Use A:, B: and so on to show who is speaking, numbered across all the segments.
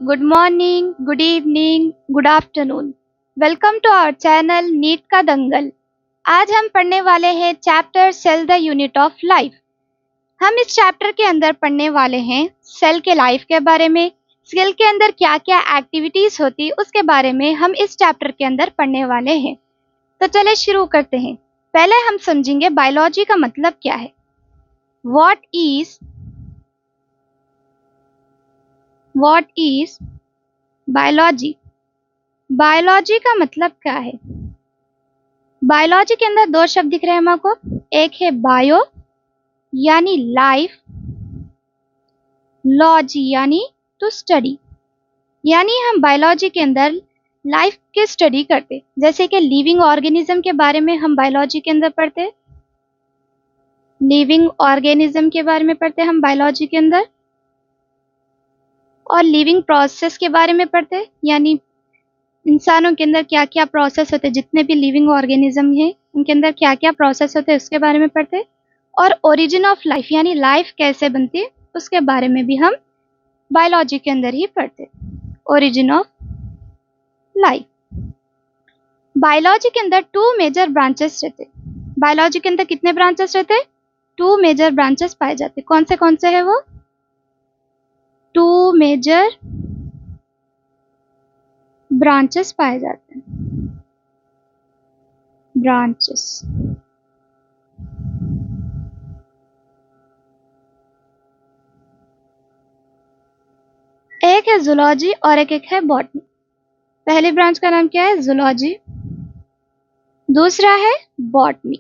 A: Good morning, good evening, good afternoon. Welcome to our channel NEET का दंगल। आज हम पढ़ने वाले हैं chapter cell the unit of life. हम इस चैप्टर के अंदर पढ़ने वाले हैं सेल के लाइफ के बारे में, सेल के अंदर क्या क्या एक्टिविटीज होती उसके बारे में हम इस चैप्टर के अंदर पढ़ने वाले हैं। तो चले शुरू करते हैं। पहले हम समझेंगे बायोलॉजी का मतलब क्या है। What is biology? बायोलॉजी का मतलब क्या है? बायोलॉजी के अंदर दो शब्द दिख रहे हैं हमको। एक है बायो यानी लाइफ, लॉजी यानी टू स्टडी, यानी हम बायोलॉजी के अंदर लाइफ के स्टडी करते, जैसे कि लिविंग ऑर्गेनिज्म के बारे में हम बायोलॉजी के अंदर पढ़ते, लिविंग ऑर्गेनिज्म के बारे में पढ़ते हम बायोलॉजी के अंदर, और लिविंग प्रोसेस के बारे में पढ़ते, यानी इंसानों के अंदर क्या क्या प्रोसेस होते हैं, जितने भी लिविंग ऑर्गेनिज्म हैं उनके अंदर क्या क्या प्रोसेस होते हैं उसके बारे में पढ़ते, और ओरिजिन ऑफ लाइफ यानी लाइफ कैसे बनती है उसके बारे में भी हम बायोलॉजी के अंदर ही पढ़ते। Origin of life. बायोलॉजी के अंदर टू मेजर ब्रांचेस रहते। बायोलॉजी के अंदर कितने ब्रांचेस रहते? टू मेजर ब्रांचेस पाए जाते। कौन से है वो? टू मेजर ब्रांचेस पाए जाते हैं। ब्रांचेस। एक है जूलॉजी और एक है बॉटनी। पहली ब्रांच का नाम क्या है? जूलॉजी। दूसरा है बॉटनी।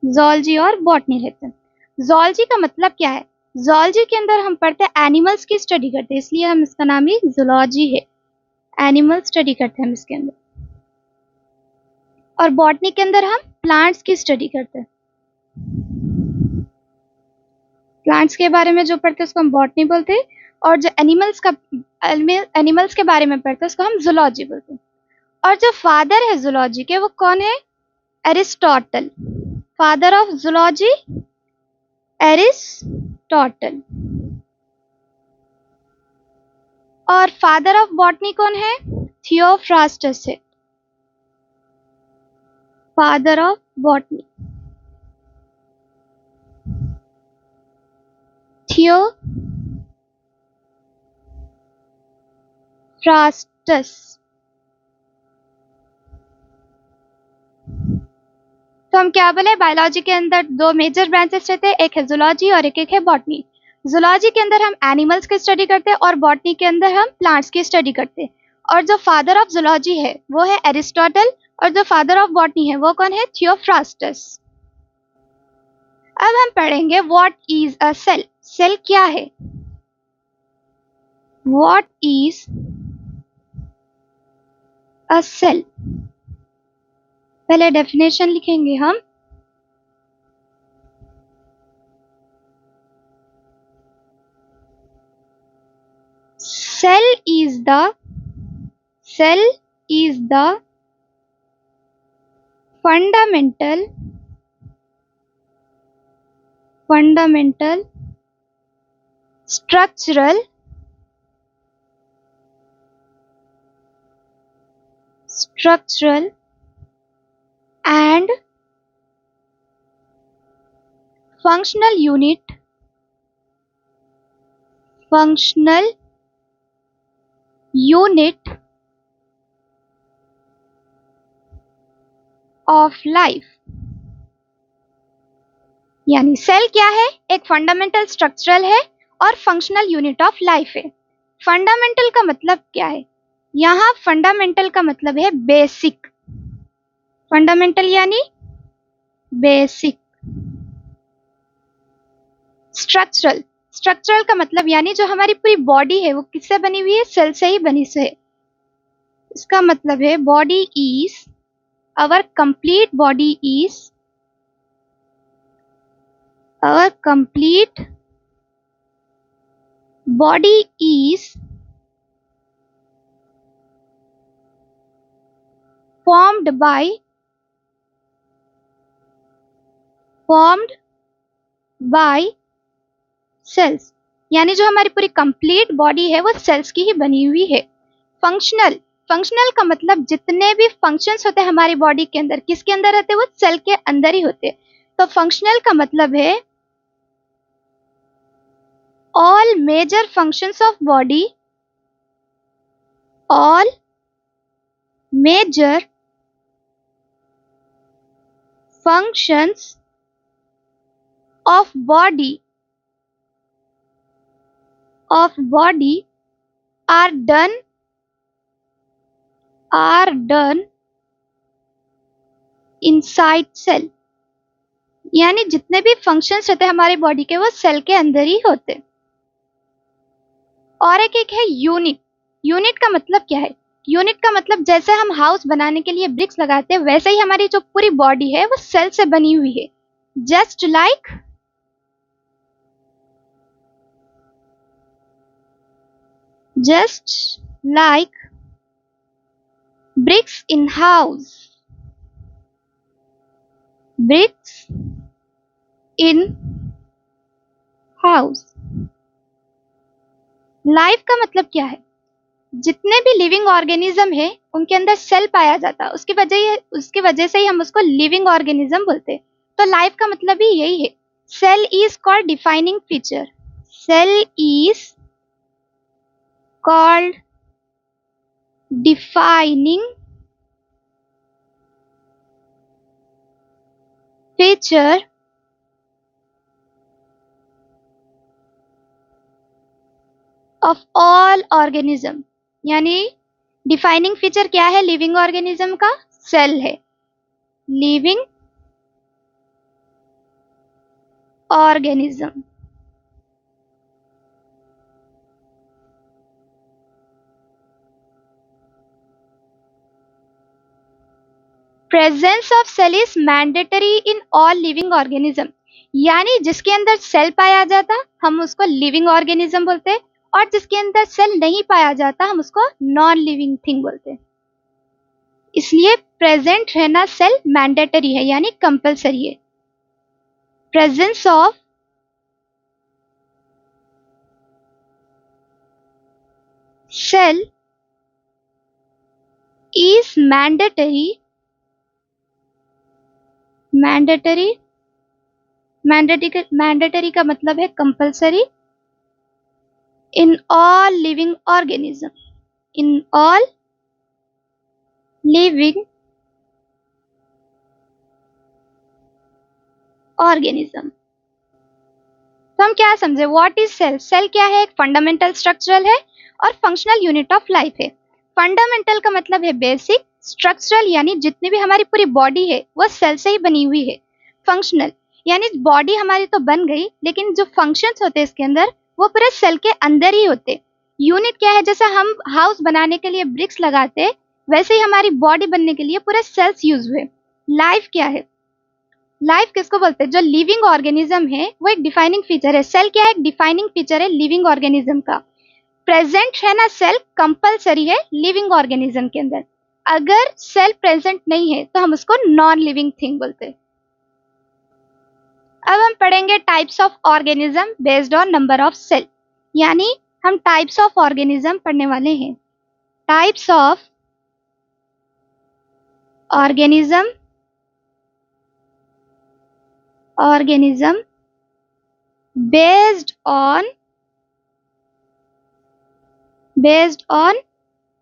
A: ज़ूलॉजी और बॉटनी रहते हैं। ज़ूलॉजी का मतलब क्या है? ज़ूलॉजी के अंदर हम पढ़ते हैं एनिमल्स की स्टडी करते हैं, इसलिए हम इसका नाम ही जूलॉजी है। एनिमल स्टडी करते हैं हम इसके अंदर। और बॉटनी के अंदर हम प्लांट्स की स्टडी करते हैं। प्लांट्स के बारे में जो पढ़ते हैं उसको हम बॉटनी बोलते हैं, और जो एनिमल्स के बारे में पढ़ते हैं उसको हम जूलॉजी बोलते हैं। और जो फादर है जूलॉजी के वो कौन है? Aristotle. Father of zoology Aristotle. और फादर ऑफ बॉटनी कौन है? थियोफ्रास्टस है। Father of botany Theophrastus. तो हम क्या बोले? बायोलॉजी के अंदर दो मेजर ब्रांचेस रहते हैं, एक है जूलॉजी और एक है बॉटनी। जूलॉजी के अंदर हम एनिमल्स की स्टडी करते हैं और बॉटनी के अंदर हम प्लांट्स की स्टडी करते हैं। और जो फादर ऑफ जूलॉजी है वो है एरिस्टोटल, और जो फादर ऑफ बॉटनी है वो कौन है? थियोफ्रास्टस। अब हम पढ़ेंगे what is a cell. Cell क्या है? What is a cell? पहले डेफिनेशन लिखेंगे हम। Cell is the fundamental structural and functional unit of life। यानी सेल क्या है? एक फंडामेंटल स्ट्रक्चरल है और फंक्शनल यूनिट ऑफ लाइफ है। फंडामेंटल का मतलब क्या है? यहाँ फंडामेंटल का मतलब है बेसिक। फंडामेंटल यानी बेसिक। स्ट्रक्चरल का मतलब यानी जो हमारी पूरी बॉडी है वो किससे बनी हुई है? सेल से ही बनी से है। इसका मतलब है body is our complete body is our complete body is formed by cells। यानी जो हमारी पूरी कंप्लीट बॉडी है वो सेल्स की ही बनी हुई है। फंक्शनल, फंक्शनल का मतलब जितने भी फंक्शंस होते हैं हमारी बॉडी के अंदर, किसके अंदर रहते हैं, वो सेल के अंदर ही होते हैं। तो फंक्शनल का मतलब है all major functions of body, all major functions of body are done inside cell। यानी जितने भी फंक्शंस रहते हैं हमारी बॉडी के वो सेल के अंदर ही होते। और एक है यूनिट। यूनिट का मतलब क्या है? यूनिट का मतलब जैसे हम हाउस बनाने के लिए ब्रिक्स लगाते हैं वैसे ही हमारी जो पूरी बॉडी है वो सेल से बनी हुई है। Just like bricks in house, bricks in house। Life का मतलब क्या है? जितने भी लिविंग ऑर्गेनिज्म है उनके अंदर सेल पाया जाता है, उसकी वजह से ही हम उसको लिविंग ऑर्गेनिज्म बोलते हैं। तो लाइफ का मतलब ही यही है। Cell is called defining feature, cell is called defining feature of all organism. यानी डिफाइनिंग फीचर क्या है लिविंग ऑर्गेनिज्म का? सेल है। Living organism. Presence of cell is mandatory in all living organism. यानी जिसके अंदर सेल पाया जाता हम उसको लिविंग ऑर्गेनिज्म बोलते हैं, और जिसके अंदर सेल नहीं पाया जाता हम उसको नॉन लिविंग थिंग बोलते हैं। इसलिए प्रेजेंट रहना सेल मैंडेटरी है यानी कंपलसरी है। Presence of cell is mandatory, mandatory का मतलब है compulsory in all living organism, in all living organism. तो हम क्या समझे? What is cell? सेल क्या है? एक फंडामेंटल स्ट्रक्चरल है और फंक्शनल यूनिट ऑफ लाइफ है। फंडामेंटल का मतलब है बेसिक, स्ट्रक्चरल यानी जितनी भी हमारी पूरी बॉडी है वो सेल से ही बनी हुई है। फंक्शनल यानी बॉडी हमारी तो बन गई लेकिन जो फंक्शंस होते हैं इसके अंदर वो पूरे सेल के अंदर ही होते। यूनिट क्या है? जैसे हम हाउस बनाने के लिए ब्रिक्स लगाते वैसे ही हमारी बॉडी बनने के लिए पूरे सेल्स यूज हुए। लाइफ क्या है? लाइफ किसको बोलते हैं? जो लिविंग ऑर्गेनिज्म है वो एक डिफाइनिंग फीचर है। सेल क्या है? एक डिफाइनिंग फीचर है लिविंग ऑर्गेनिज्म का। प्रेजेंट है ना सेल कंपलसरी है लिविंग ऑर्गेनिज्म के अंदर। अगर सेल प्रेजेंट नहीं है तो हम उसको नॉन लिविंग थिंग बोलते हैं। अब हम पढ़ेंगे types of organism based on number of cell. यानी हम टाइप्स ऑफ ऑर्गेनिज्म पढ़ने वाले हैं। Types of organism based on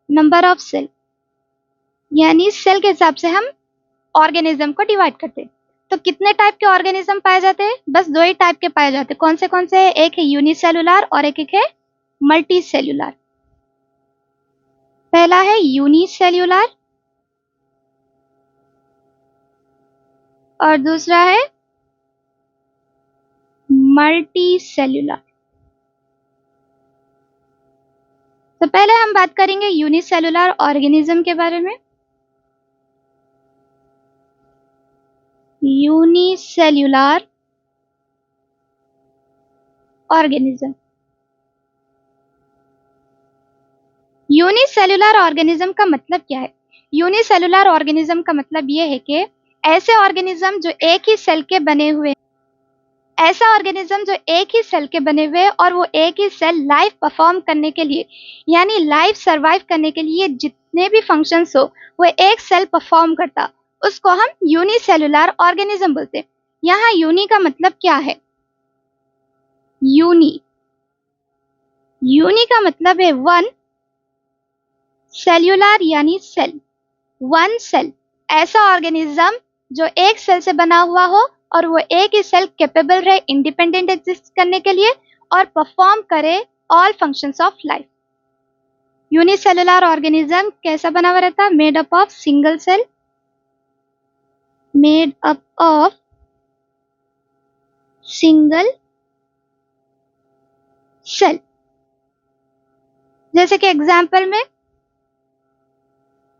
A: number of cell. यानी सेल के हिसाब से हम ऑर्गेनिज्म को डिवाइड करते हैं। तो कितने टाइप के ऑर्गेनिज्म पाए जाते हैं? बस दो ही टाइप के पाए जाते हैं। कौन से? एक है यूनिसेलुलर और एक है मल्टी सेल्यूलर। पहला है यूनिसेल्यूलर और दूसरा है मल्टी सेल्यूलर। तो पहले हम बात करेंगे यूनिसेलुलर ऑर्गेनिज्म के बारे में। Unicellular organism. यूनिसेलुलर ऑर्गेनिज्म का मतलब क्या है? यूनिसेलुलर ऑर्गेनिज्म का मतलब यह है कि ऐसे ऑर्गेनिज्म जो एक ही सेल के बने हुए, ऐसा ऑर्गेनिज्म जो एक ही सेल के बने हुए और वो एक ही सेल लाइफ परफॉर्म करने के लिए यानी लाइफ सरवाइव करने के लिए जितने भी फंक्शंस हो वो एक सेल परफॉर्म करता, उसको हम यूनिसेलुलर ऑर्गेनिज्म बोलते हैं। यहाँ यूनि का मतलब क्या है? यूनि यूनि का मतलब है वन, सेल्यूलर यानी सेल, वन सेल। ऐसा ऑर्गेनिज्म जो एक सेल से बना हुआ हो और वो एक ही सेल कैपेबल रहे इंडिपेंडेंट एग्जिस्ट करने के लिए और परफॉर्म करे all functions of life. Unicellular organism कैसा बना हुआ रहता? Made up of single cell, made up of single cell. जैसे कि एग्जाम्पल में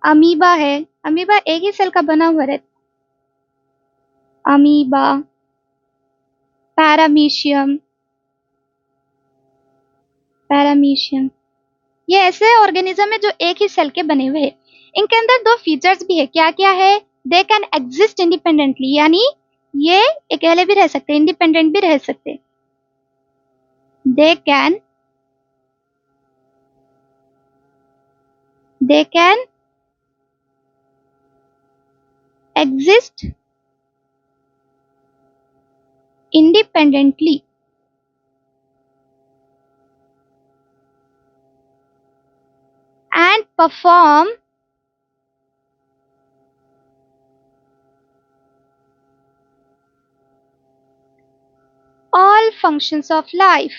A: अमीबा है, अमीबा एक ही सेल का बना हुआ रहता। अमीबा, पैरामीशियम, पैरामीशियम, ये ऐसे ऑर्गेनिज्म है जो एक ही सेल के बने हुए हैं। इनके अंदर दो फीचर्स भी है। क्या क्या है? दे कैन एग्जिस्ट इंडिपेंडेंटली, यानी ये अकेले भी रह सकते, इंडिपेंडेंट भी रह सकते। They can exist independently and perform all functions of life,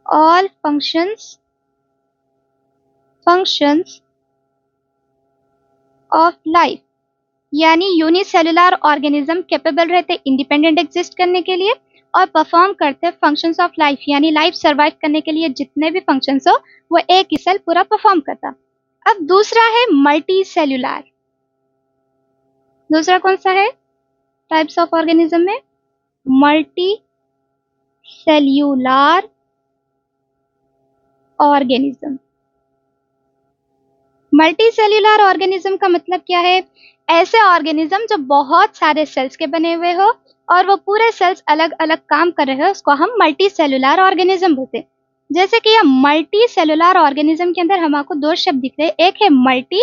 A: all functions of life। यानी यूनिसेलुलर ऑर्गेनिज्म कैपेबल रहते इंडिपेंडेंट एग्जिस्ट करने के लिए और परफॉर्म करते फंक्शंस ऑफ लाइफ, यानी लाइफ सरवाइव करने के लिए जितने भी फंक्शंस हो वो एक ही सेल पूरा परफॉर्म करता। अब दूसरा है मल्टी सेल्यूलर। दूसरा कौन सा है टाइप्स ऑफ ऑर्गेनिज्म में? Multi cellular organism. Multi cellular organism का मतलब क्या है? ऐसे ऑर्गेनिज्म जो बहुत सारे सेल्स के बने हुए हो और वो पूरे सेल्स अलग अलग काम कर रहे हो, उसको हम मल्टी सेल्यूलर ऑर्गेनिज्म बोलते हैं। जैसे कि यह मल्टी सेल्यूलर ऑर्गेनिज्म के अंदर हमको दो शब्द दिख रहे हैं। एक है मल्टी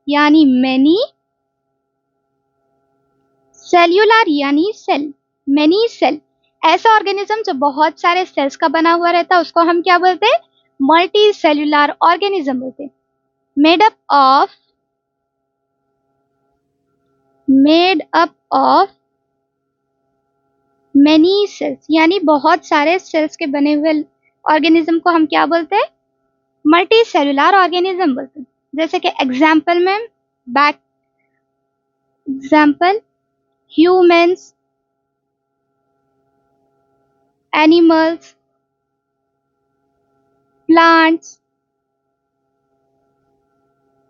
A: यानी मेनी, सेल्यूलर यानी सेल, मेनी सेल। ऐसा ऑर्गेनिज्म जो बहुत सारे सेल्स का बना हुआ रहता है उसको हम क्या बोलते हैं? मल्टी सेल्यूलर ऑर्गेनिज्म बोलते हैं। Made up of many cells, यानी बहुत सारे सेल्स के बने हुए ऑर्गेनिज्म को हम क्या बोलते हैं? मल्टी सेल्यूलर ऑर्गेनिज्म बोलते हैं। जैसे कि एग्जाम्पल में एग्जाम्पल ह्यूमंस, एनिमल्स, प्लांट्स,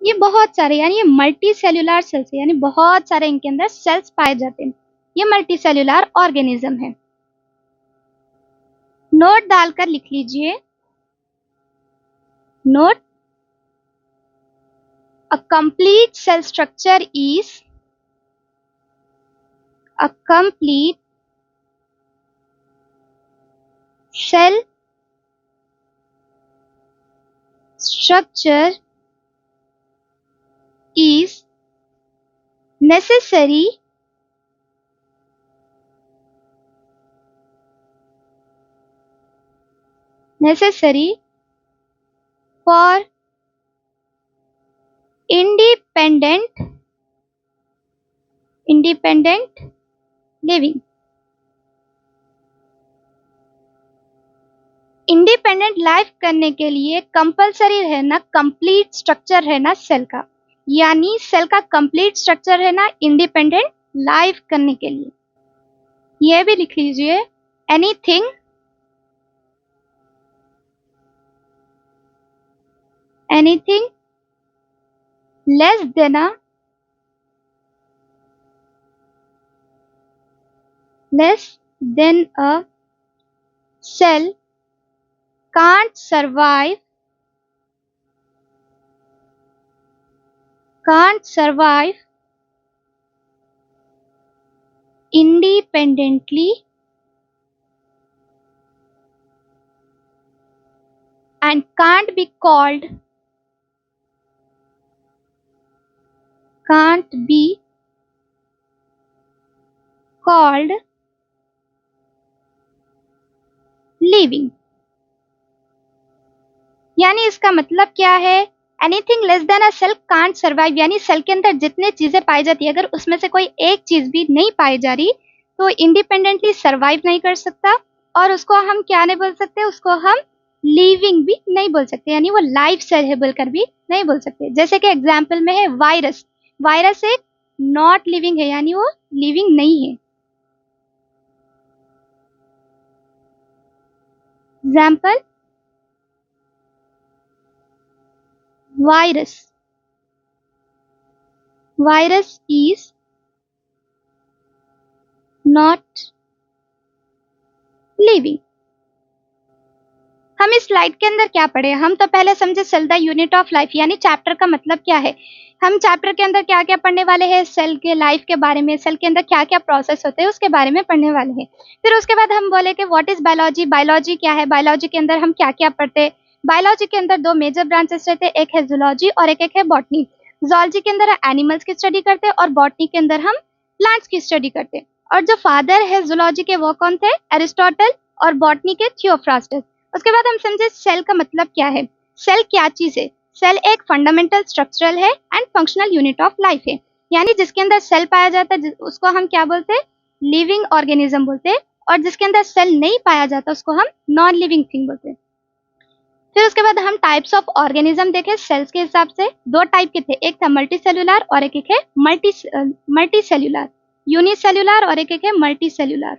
A: ये बहुत सारे, यानी ये मल्टी सेल्यूलर सेल्स है, यानी बहुत सारे इनके अंदर सेल्स पाए जाते हैं। ये मल्टी सेल्यूलर ऑर्गेनिज्म है। नोट डालकर लिख लीजिए। Note, a complete cell structure is a complete cell structure is necessary for independent living। Independent life करने के लिए कंपलसरी रहना कंप्लीट स्ट्रक्चर रहना सेल का, यानी सेल का कंप्लीट स्ट्रक्चर रहना इंडिपेंडेंट लाइफ करने के लिए। यह भी लिख लीजिए। Anything less than a cell can't survive independently and can't be called living। यानी इसका मतलब क्या है? Anything less than a cell can't survive, यानी सेल के अंदर जितने चीजें पाई जाती है, अगर उसमें से कोई एक चीज भी नहीं पाई जा रही तो इंडिपेंडेंटली सर्वाइव नहीं कर सकता। और उसको हम क्या नहीं बोल सकते, उसको हम लिविंग भी नहीं बोल सकते, यानी वो लाइफ सेल है बोलकर भी नहीं बोल सकते। जैसे कि एग्जाम्पल में है वायरस। वायरस एक नॉट लिविंग है, यानी वो लिविंग नहीं है। Example virus, virus is not living। हम इस स्लाइड के अंदर क्या पढ़े? हम तो पहले समझे cell the unit of life, यानी चैप्टर का मतलब क्या है। हम चैप्टर के अंदर क्या क्या पढ़ने वाले हैं? सेल के लाइफ के बारे में, सेल के अंदर क्या क्या प्रोसेस होते हैं उसके बारे में पढ़ने वाले हैं। फिर उसके बाद हम बोले कि व्हाट इज बायोलॉजी, बायोलॉजी क्या है, बायोलॉजी के अंदर हम क्या क्या पढ़ते हैं। बायोलॉजी के अंदर दो मेजर ब्रांचेस रहते हैं, एक है जूलॉजी और एक है बॉटनी। जूलॉजी के अंदर एनिमल्स की स्टडी करते हैं और बॉटनी के अंदर हम प्लांट्स की स्टडी करते हैं। और जो फादर है जूलॉजी के वो कौन थे? एरिस्टोटल। और बॉटनी के थियोफ्रास्टस। उसके बाद हम समझे सेल का मतलब क्या है। सेल क्या चीज है? सेल एक फंडामेंटल स्ट्रक्चरल है and functional unit of life है, यानी जिसके अंदर सेल पाया जाता है उसको हम क्या बोलते हैं? लिविंग ऑर्गेनिज्म बोलते हैं। और जिसके अंदर सेल नहीं पाया जाता उसको हम नॉन लिविंग थिंग बोलते हैं। फिर उसके बाद हम टाइप्स ऑफ ऑर्गेनिज्म देखे सेल्स के हिसाब से। दो टाइप के थे, एक था मल्टी सेल्यूलर और एक है मल्टी सेल्यूलर। यूनिसेल्यूलर और एक है मल्टी सेल्यूलर।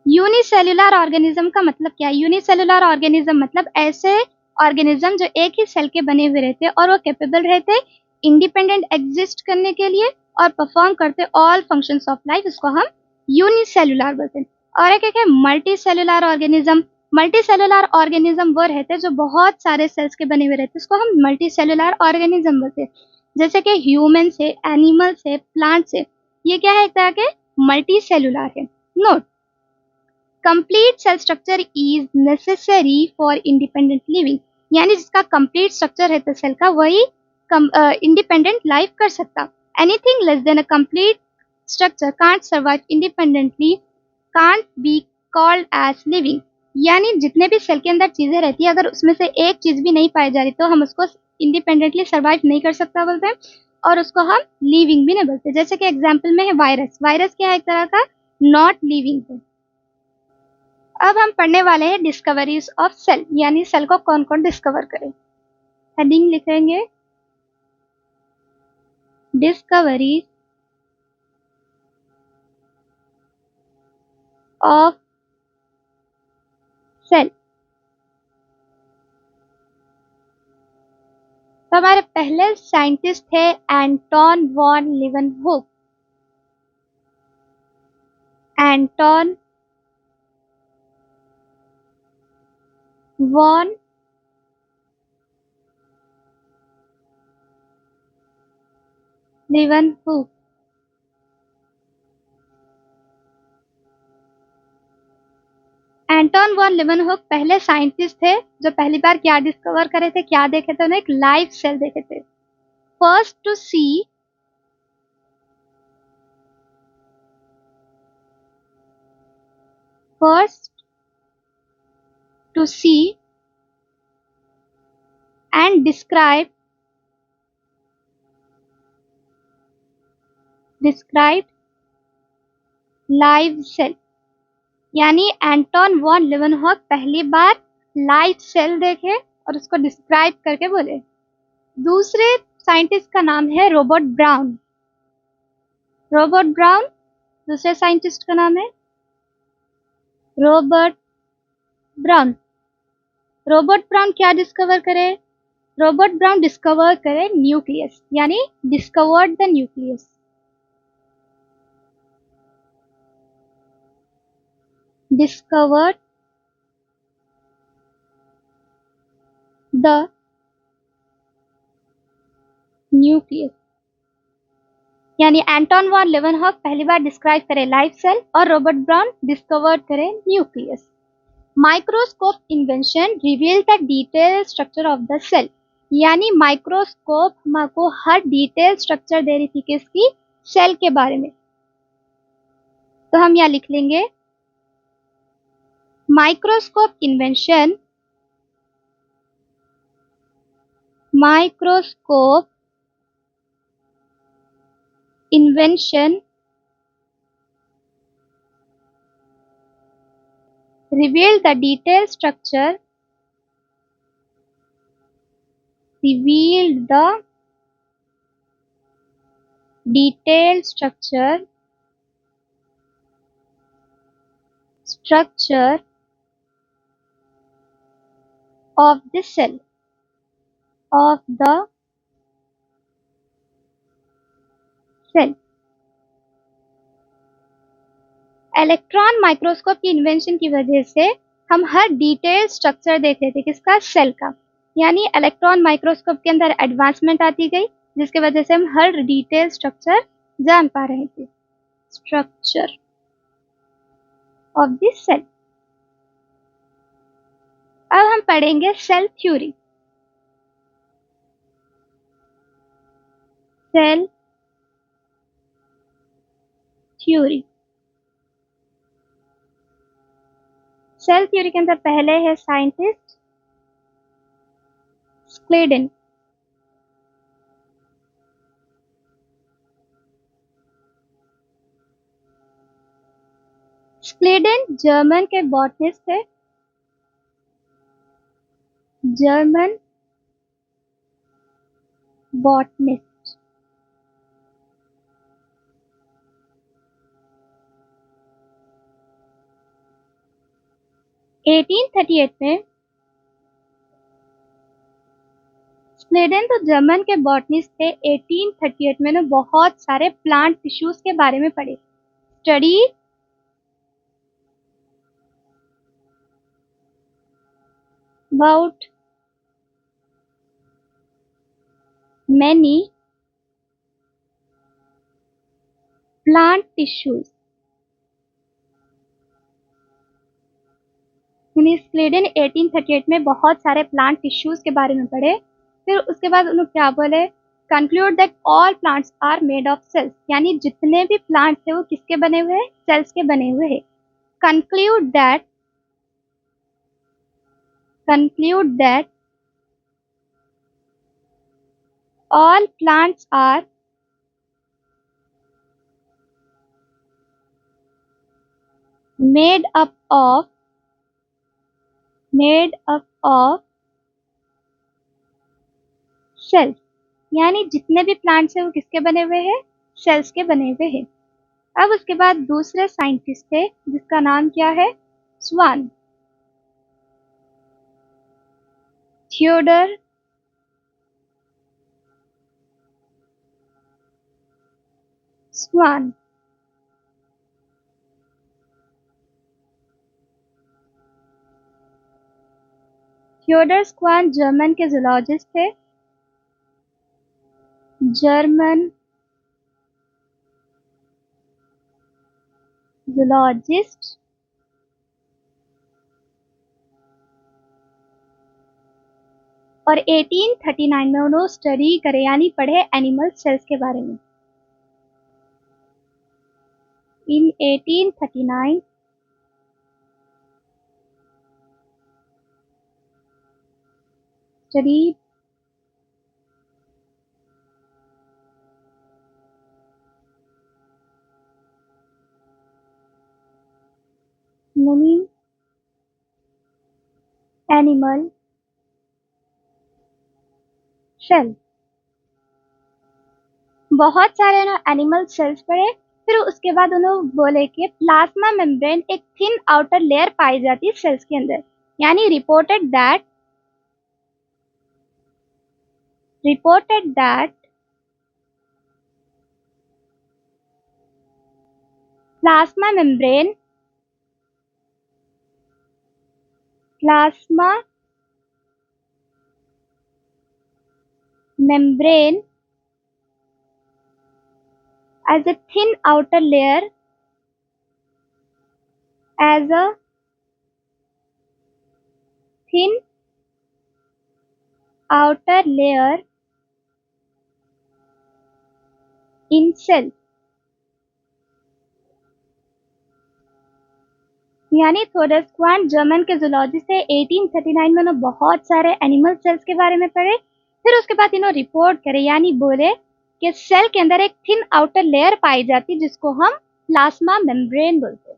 A: यूनिसेल्युलर ऑर्गेनिज्म का मतलब क्या है? यूनिसेल्युलर ऑर्गेनिज्म मतलब ऐसे ऑर्गेनिज्म जो एक ही सेल के बने हुए रहते और वो कैपेबल रहते इंडिपेंडेंट एग्जिस्ट करने के लिए और परफॉर्म करते ऑल फंक्शंस ऑफ लाइफ, इसको हम यूनिसेल्युलर बोलते हैं। और एक है multi cellular organism. Multi cellular organism वो रहते हैं जो बहुत सारे सेल्स के बने हुए रहते हैं, उसको हम मल्टी सेल्युलर ऑर्गेनिज्म बोलते हैं। जैसे कि ह्यूमन से, एनिमल्स है, प्लांट्स है, ये क्या है? एक तरह के मल्टी सेल्युलर है। Note, complete cell structure is necessary for independent living, यानी जिसका कंप्लीट स्ट्रक्चर है तो सेल का वही इंडिपेंडेंट लाइफ कर सकता। Anything less than a complete structure can't survive independently, can't be called as living. यानी जितने भी सेल के अंदर चीजें रहती है, अगर उसमें से एक चीज भी नहीं पाई जा रही तो हम उसको इंडिपेंडेंटली सर्वाइव नहीं कर सकता बोलते हैं, और उसको हम लिविंग भी नहीं बोलते। जैसे कि एग्जाम्पल में है वायरस। वायरस क्या है? एक तरह का नॉट लिविंग है। अब हम पढ़ने वाले हैं डिस्कवरीज ऑफ सेल, यानी सेल को कौन कौन डिस्कवर करे। हेडिंग लिखेंगे डिस्कवरीज ऑफ सेल। तो हमारे पहले साइंटिस्ट थे Anton von Leeuwenhoek. Anton von Leeuwenhoek. Anton von Leeuwenhoek पहले साइंटिस्ट थे जो पहली बार क्या डिस्कवर करे थे, क्या देखे थे? उन्हें एक लाइव सेल देखे थे। First to see first to see and describe live cell, यानी एंटोन वॉन लीवनहॉक पहली बार लाइव सेल देखे और उसको डिस्क्राइब करके बोले। दूसरे साइंटिस्ट का नाम है रॉबर्ट ब्राउन। रॉबर्ट ब्राउन दूसरे साइंटिस्ट का नाम है रॉबर्ट ब्राउन। रॉबर्ट ब्राउन क्या डिस्कवर करे? रॉबर्ट ब्राउन डिस्कवर करे न्यूक्लियस, यानी discovered the nucleus. Discovered the nucleus. यानी एंटोन वॉन लेवनहॉक पहली बार डिस्क्राइब करे लाइफ सेल और रॉबर्ट ब्राउन डिस्कवर्ड करे nucleus. Microscope invention reveal the detail structure of the cell, यानी माइक्रोस्कोप हमको हर डिटेल स्ट्रक्चर दे रही थी किसकी, सेल के बारे में। तो हम यहाँ लिख लेंगे microscope invention, microscope invention revealed the detailed structure, revealed the detailed structure of the cell, of the cell। Electron microscope की इन्वेंशन की वजह से हम हर डिटेल स्ट्रक्चर देख रहे थे किसका, सेल का। यानी इलेक्ट्रॉन माइक्रोस्कोप के अंदर एडवांसमेंट आती गई जिसकी वजह से हम हर डिटेल स्ट्रक्चर जान पा रहे थे, स्ट्रक्चर ऑफ द सेल। अब हम पढ़ेंगे cell theory. Cell theory, cell theory के अंदर पहले है साइंटिस्ट स्क्लेडन। स्क्लेडन जर्मन के बॉटनिस्ट थे, जर्मन बॉटनिस्ट। एटीन 38 में स्क्लेडन तो जर्मन के बॉटनिस्ट थे। 1838 में ना बहुत सारे प्लांट टिश्यूज के बारे में पढ़े, study about many plant tissues। Schleiden 1838 में बहुत सारे प्लांट टिश्यूज के बारे में पढ़े। फिर उसके बाद उन्होंने क्या बोले, conclude that all plants are made of cells, यानी जितने भी प्लांट्स थे वो किसके बने हुए हैं, सेल्स के बने हुए हैं। Conclude that all plants are made up of cells, यानी जितने भी प्लांट्स हैं वो किसके बने हुए हैं, सेल्स के बने हुए हैं। अब उसके बाद दूसरे साइंटिस्ट थे जिसका नाम क्या है, Schwann, Theodor Schwann. Theodor Schwann German के जूलॉजिस्ट थे, जर्मन जूलॉजिस्ट। और 1839 में उन्होंने स्टडी करे यानी पढ़े एनिमल सेल्स के बारे में। इन 1839 स्टडी many animal सेल, बहुत सारे ना एनिमल सेल्स पढ़े। फिर उसके बाद उन्होंने बोले कि प्लाज्मा मेम्ब्रेन एक थिन आउटर लेयर पाई जाती है सेल्स के अंदर, यानी reported that plasma membrane as a thin outer layer, as a thin outer layer in cell। यानी थोरस क्वान जर्मन के जूलॉजी से 1839 में उन्होंने बहुत सारे एनिमल सेल्स के बारे में पढ़े, फिर उसके बाद इन्होंने रिपोर्ट करे यानी बोले कि सेल के अंदर एक थिन आउटर लेयर पाई जाती जिसको हम प्लाज्मा मेम्ब्रेन बोलते हैं।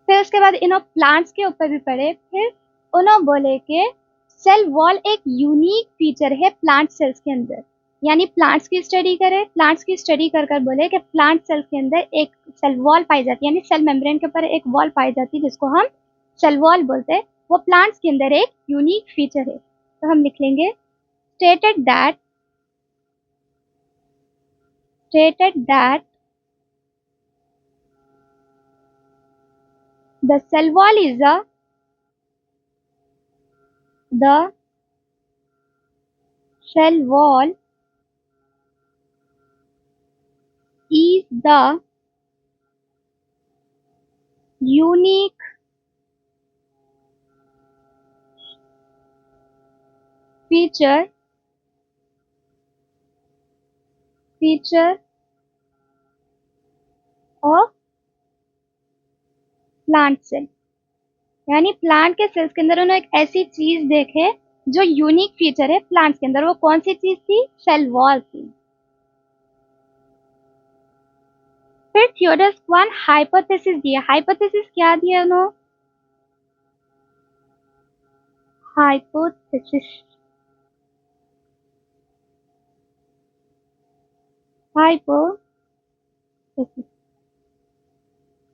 A: फिर उसके बाद इन्होंने प्लांट्स के ऊपर भी पढ़े, फिर उन्होंने बोले कि सेल वॉल एक यूनिक फीचर है प्लांट सेल्स के अंदर, यानी प्लांट्स की स्टडी करें, प्लांट्स की स्टडी कर कर बोले कि प्लांट सेल्स के अंदर एक सेल वॉल पाई जाती है, यानी सेल मेम्ब्रेन के ऊपर एक वॉल पाई जाती है जिसको हम सेल वॉल बोलते हैं, वो प्लांट्स के अंदर एक यूनिक फीचर है। तो हम लिख लेंगे stated that the cell wall is the cell wall is the unique feature of plant cell. यानी प्लांट के सेल्स के अंदर उन्होंने एक ऐसी चीज देखे जो यूनिक फीचर है प्लांट्स के अंदर, वो कौन सी चीज थी? सेल वॉल थी। फिर थियोडोरस क्वान हाइपोथेसिस दिया। हाइपोथेसिस क्या दिया उन्होंने? हाइपोथेसिस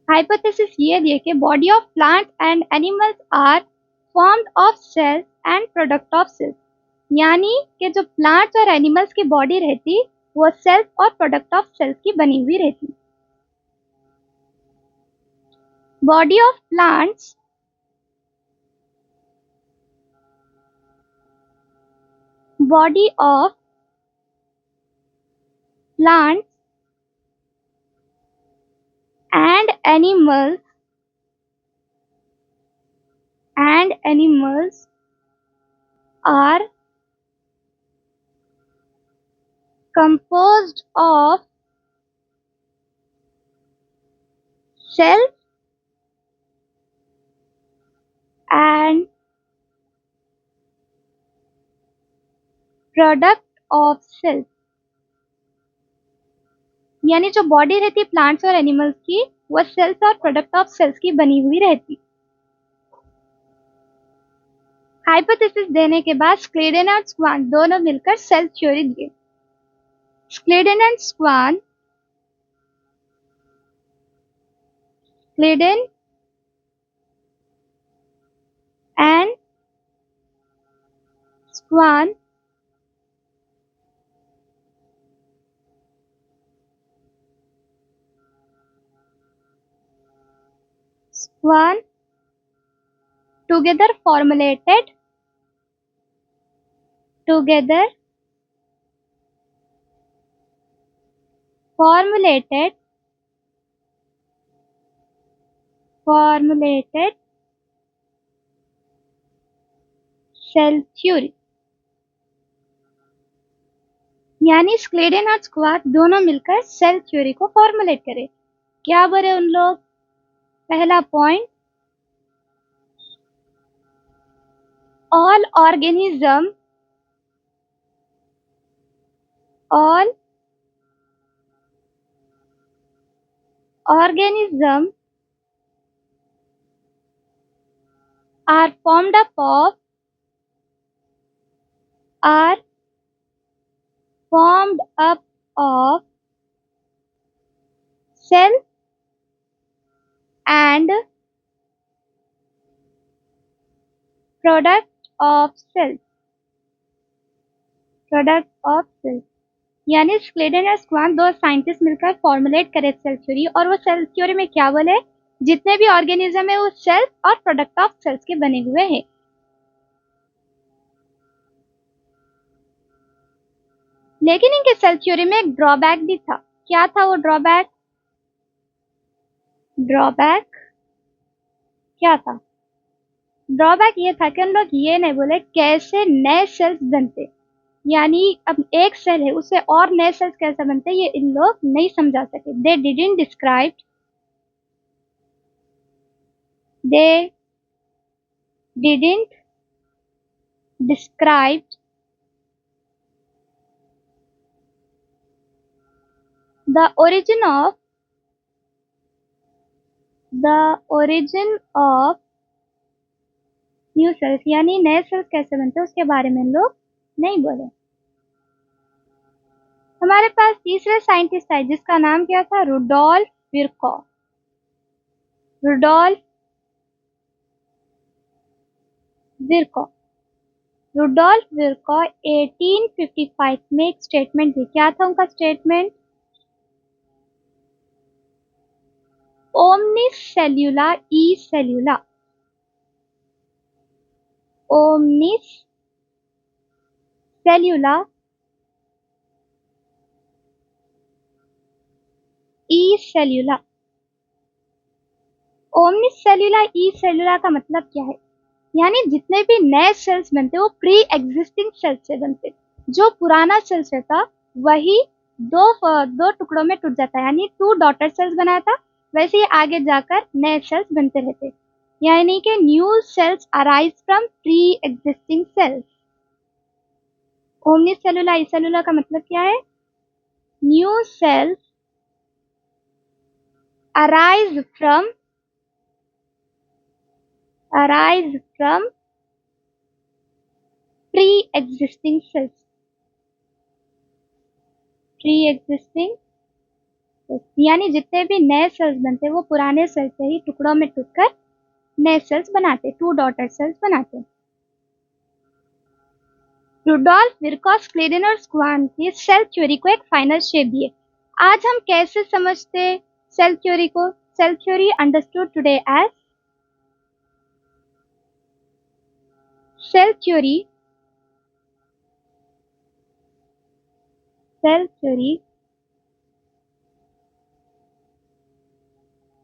A: हाइपोथेसिस ये दिए कि body of plant and animals are formed of cells and product of cells. यानी कि जो प्लांट्स और एनिमल्स की बॉडी रहती वो सेल्स और प्रोडक्ट ऑफ सेल्स की बनी हुई रहती। Body of plants and animals are composed of cells and product of cells। यानी जो बॉडी रहती है प्लांट्स और एनिमल्स की वो सेल्स और प्रोडक्ट ऑफ सेल्स की बनी हुई रहती। हाइपोथेसिस देने के बाद स्क्लेडन और स्क्वान दोनों मिलकर सेल थ्योरी दिए। Schleiden and Schwann together formulated cell theory. यानी स्क्लेडन और स्क्वान दोनों मिलकर सेल थ्योरी को फॉर्मुलेट करे। क्या बोले उन लोग? पहला point, all organism are formed up of cell and product of cells। यानी स्क्लेडन और स्क्वान दो साइंटिस्ट मिलकर फॉर्मुलेट करे सेल थ्योरी, और वो सेल थ्योरी में क्या बोले? जितने भी ऑर्गेनिज्म है वो सेल्स और प्रोडक्ट ऑफ सेल्स के बने हुए हैं। लेकिन इनके सेल थ्योरी में एक ड्रॉबैक भी था। क्या था वो ड्रॉबैक? ड्रॉबैक क्या था? ड्रॉबैक ये था कि उन लोग ये नहीं बोले कैसे नए सेल्स बनते, यानी अब एक सेल है उससे और नए सेल्स कैसे बनते, ये इन लोग नहीं समझा सके। They didn't describe the origin of new sales, यानी नए सेल्स कैसे बनते हैं उसके बारे में लोग नहीं बोले। हमारे पास तीसरे साइंटिस्ट है जिसका नाम क्या था? रुडोल्फ विर्को। रुडोल्फ विर्को रुडोल्फ विर्को 1855 में एक स्टेटमेंट दी। क्या था उनका statement? Omnis cellula e सेल्यूला। Omnis cellula e सेल्यूला। Omnis cellula e cellula का मतलब क्या है? यानी जितने भी नए सेल्स बनते वो प्री एग्जिस्टिंग सेल्स से बनते। जो पुराना सेल्स रहता वही दो टुकड़ों में टूट जाता है, यानी 2 डॉटर सेल्स बनाया था, वैसे ही आगे जाकर नए सेल्स बनते रहते, यानी कि new cells arise from pre existing cells. Omnis cellula e cellula का मतलब क्या है? New cells arise from pre-existing cells। pre-existing cells यानी जितने भी नए सेल्स बनते वो पुराने सेल्स से ही टुकड़ों में टूटकर नए सेल्स बनाते, 2 डॉटर सेल्स बनाते। रुडोल्फ विर्कोस क्लेडेन और स्क्वान की सेल थ्योरी को एक फाइनल शेप दिए। आज हम कैसे समझते सेल थ्योरी को? Cell theory understood today as cell theory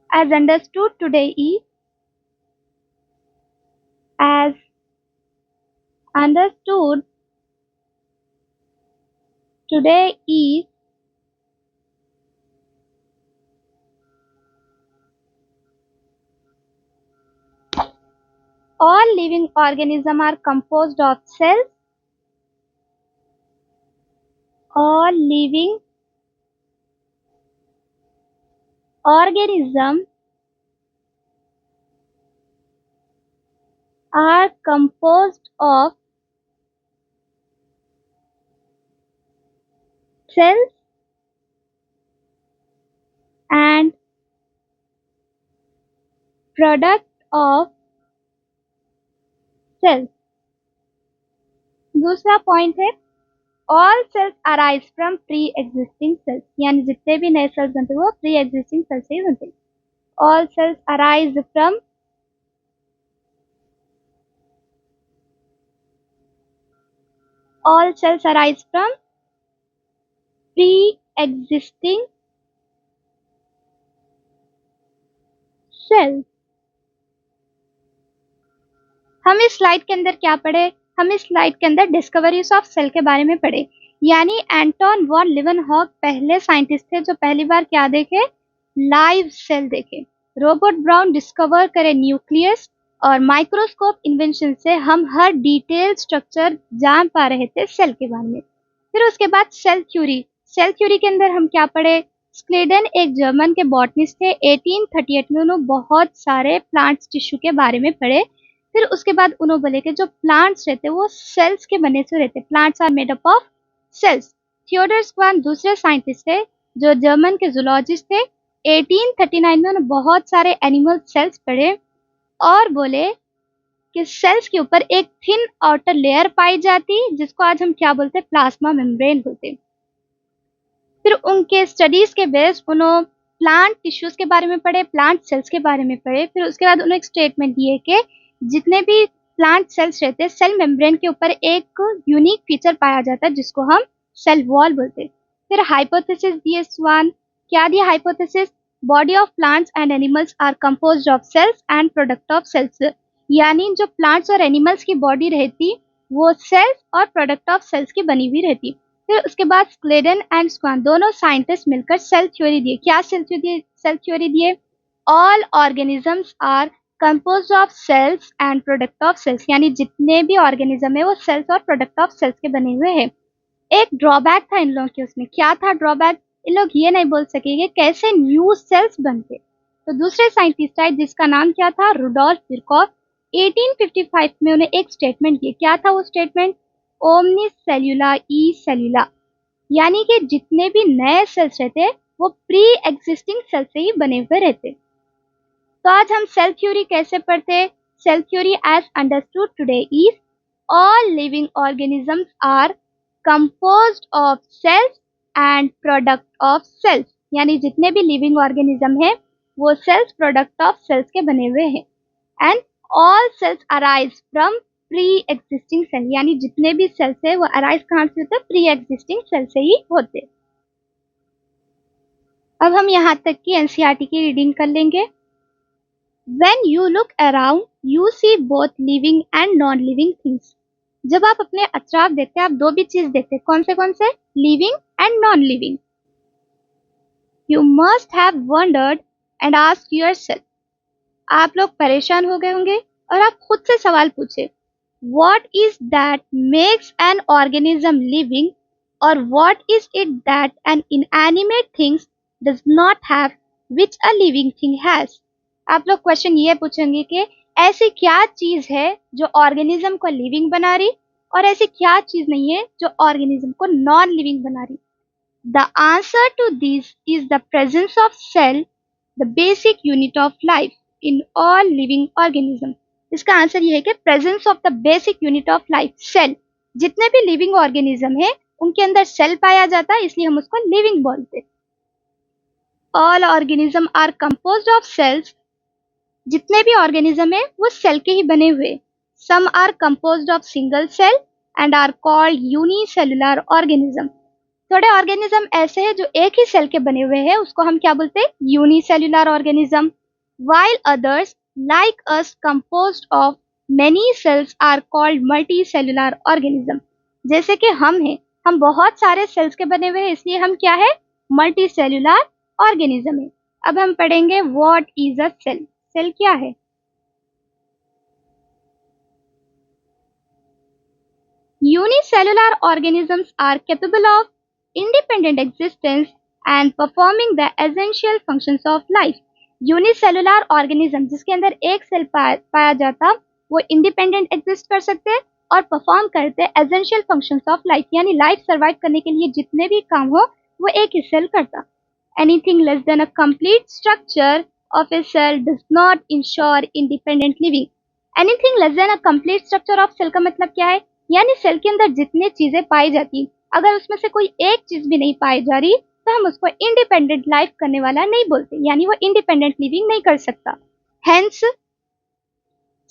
A: as understood today is as understood today is all living organisms are composed of cells. All living organisms are composed of cells and product of cells। दूसरा point है all cells arise from pre existing cells, यानी जितने भी नए sales बनते वो pre existing cells से ही बनते। All cells arise from pre existing cells. हम इस स्लाइड के अंदर क्या पढ़े? हम इस स्लाइड के अंदर डिस्कवरीज ऑफ सेल के बारे में पढ़े, यानी एंटोन वॉन लिवनहॉक पहले साइंटिस्ट थे जो पहली बार क्या देखे? लाइव सेल देखे। रॉबर्ट ब्राउन डिस्कवर करे न्यूक्लियस, और माइक्रोस्कोप इन्वेंशन से हम हर डिटेल स्ट्रक्चर जान पा रहे थे सेल के बारे में। फिर उसके बाद सेल थ्योरी के अंदर हम क्या पढ़े? स्क्लेडन एक जर्मन के बॉटनिस्ट थे। 1838 में उन्होंने बहुत सारे प्लांट्स टिश्यू के बारे में पढ़े। फिर उसके बाद उन्होंने बोले कि जो प्लांट्स रहते वो सेल्स के बने से रहते, plants are made up of cells. Theodor Schwann दूसरे साइंटिस्ट थे जो जर्मन के जूलॉजिस्ट थे। 1839 में उन्होंने बहुत सारे एनिमल सेल्स पढ़े और बोले कि सेल्स के ऊपर एक थिन आउटर लेयर पाई जाती जिसको आज हम क्या बोलते? प्लाज्मा मेम्ब्रेन बोलते। फिर उनके स्टडीज के बेस उन्होंने प्लांट टिश्यूज के बारे में पढ़े, प्लांट सेल्स के बारे में पढ़े। फिर उसके बाद उन्होंने एक स्टेटमेंट दिए कि जितने भी प्लांट सेल्स रहते हैं सेल मेम्ब्रेन के ऊपर एक यूनिक फीचर पाया जाता है जिसको हम सेल वॉल बोलते हैं। फिर हाइपोथेसिस दिए स्वान, क्या दिया hypothesis? Body of plants and animals are composed of cells and product of cells, यानी जो प्लांट्स और एनिमल्स की बॉडी रहती वो सेल्स और प्रोडक्ट ऑफ सेल्स की बनी हुई रहती। फिर उसके बाद स्क्लेडन एंड स्वान दोनों साइंटिस्ट मिलकर सेल थ्योरी दिए। क्या सेल थ्योरी दिए? All organisms are composed of cells and product of cells, यानी जितने भी ऑर्गेनिज्म है वो सेल्स और प्रोडक्ट ऑफ सेल्स के बने हुए हैं। एक ड्रॉबैक था इन लोगों के, उसमें क्या था ड्रॉबैक? इन लोग ये नहीं बोल सकेंगे कैसे न्यू सेल्स बनते। तो दूसरे साइंटिस्ट आए जिसका नाम क्या था? रुडोल्फ विर्कोव। 1855 में उन्हें एक स्टेटमेंट दिया। क्या था वो स्टेटमेंट? ओमनिस सेल्यूला ई सेल्यूला, यानी कि जितने भी नए सेल्स रहते वो प्री एग्जिस्टिंग सेल से ही बने हुए रहते। तो आज हम सेल थ्योरी कैसे पढ़ते? Cell theory as understood today is all living organisms are composed of cells and product of cells, यानी जितने भी लिविंग ऑर्गेनिज्म है वो सेल्स प्रोडक्ट ऑफ सेल्स के बने हुए हैं। And all cells arise from pre existing cell, यानी जितने भी सेल्स है वो अराइज कहाँ से होते हैं? प्री एग्जिस्टिंग सेल से ही होते। अब हम यहाँ तक की एनसीईआरटी की रीडिंग कर लेंगे। When you look around, you see both living and non-living things. जब आप अपने अतराफ देखते हैं आप दो भी चीज देखते हैं। कौन से? Living and non living. You must have wondered and asked yourself, आप लोग परेशान हो गए होंगे और आप खुद से सवाल पूछे, what is that makes an organism living और what is it that an inanimate things does not have which a living thing has. आप लोग क्वेश्चन ये पूछेंगे कि ऐसी क्या चीज है जो ऑर्गेनिज्म को लिविंग बना रही और ऐसी क्या चीज नहीं है जो ऑर्गेनिज्म को नॉन लिविंग बना रही। The answer to this is the presence of cell, the basic unit of life in all living organism. इसका आंसर ये है कि presence of the basic unit of life, cell. जितने भी लिविंग ऑर्गेनिज्म है उनके अंदर सेल पाया जाता है, इसलिए हम उसको लिविंग बोलते। All organism are composed of cells, जितने भी ऑर्गेनिज्म है वो सेल के ही बने हुए। Some are composed of single cell and are called unicellular organism. थोड़े ऑर्गेनिज्म ऐसे हैं जो एक ही सेल के बने हुए हैं, उसको हम क्या बोलते हैं? Unicellular organism. while others like us composed of many cells are called multicellular organism। जैसे कि हम हैं, हम बहुत सारे सेल्स के बने हुए हैं, इसलिए हम क्या है? मल्टीसेल्युलर ऑर्गेनिज्म है। अब हम पढ़ेंगे what is a cell. Cell क्या है? Unicellular organisms are capable of independent existence and performing the essential functions of life। Unicellular organism जिसके अंदर एक सेल पाया जाता वो इंडिपेंडेंट एग्जिस्ट कर सकते हैं और परफॉर्म करते हैं एसेंशियल फंक्शंस ऑफ लाइफ, यानी लाइफ सर्वाइव करने के लिए जितने भी काम हो वो एक ही सेल करता। Anything less than a complete structure of a cell does not ensure independent living. Anything less than a complete structure of cell का मतलब क्या है? यानी सेल के अंदर जितने चीजें पाई जाती अगर उसमें से कोई एक चीज भी नहीं पाई जा रही तो हम उसको इंडिपेंडेंट लाइफ करने वाला नहीं बोलते, यानी वो इंडिपेंडेंट लिविंग नहीं कर सकता। Hence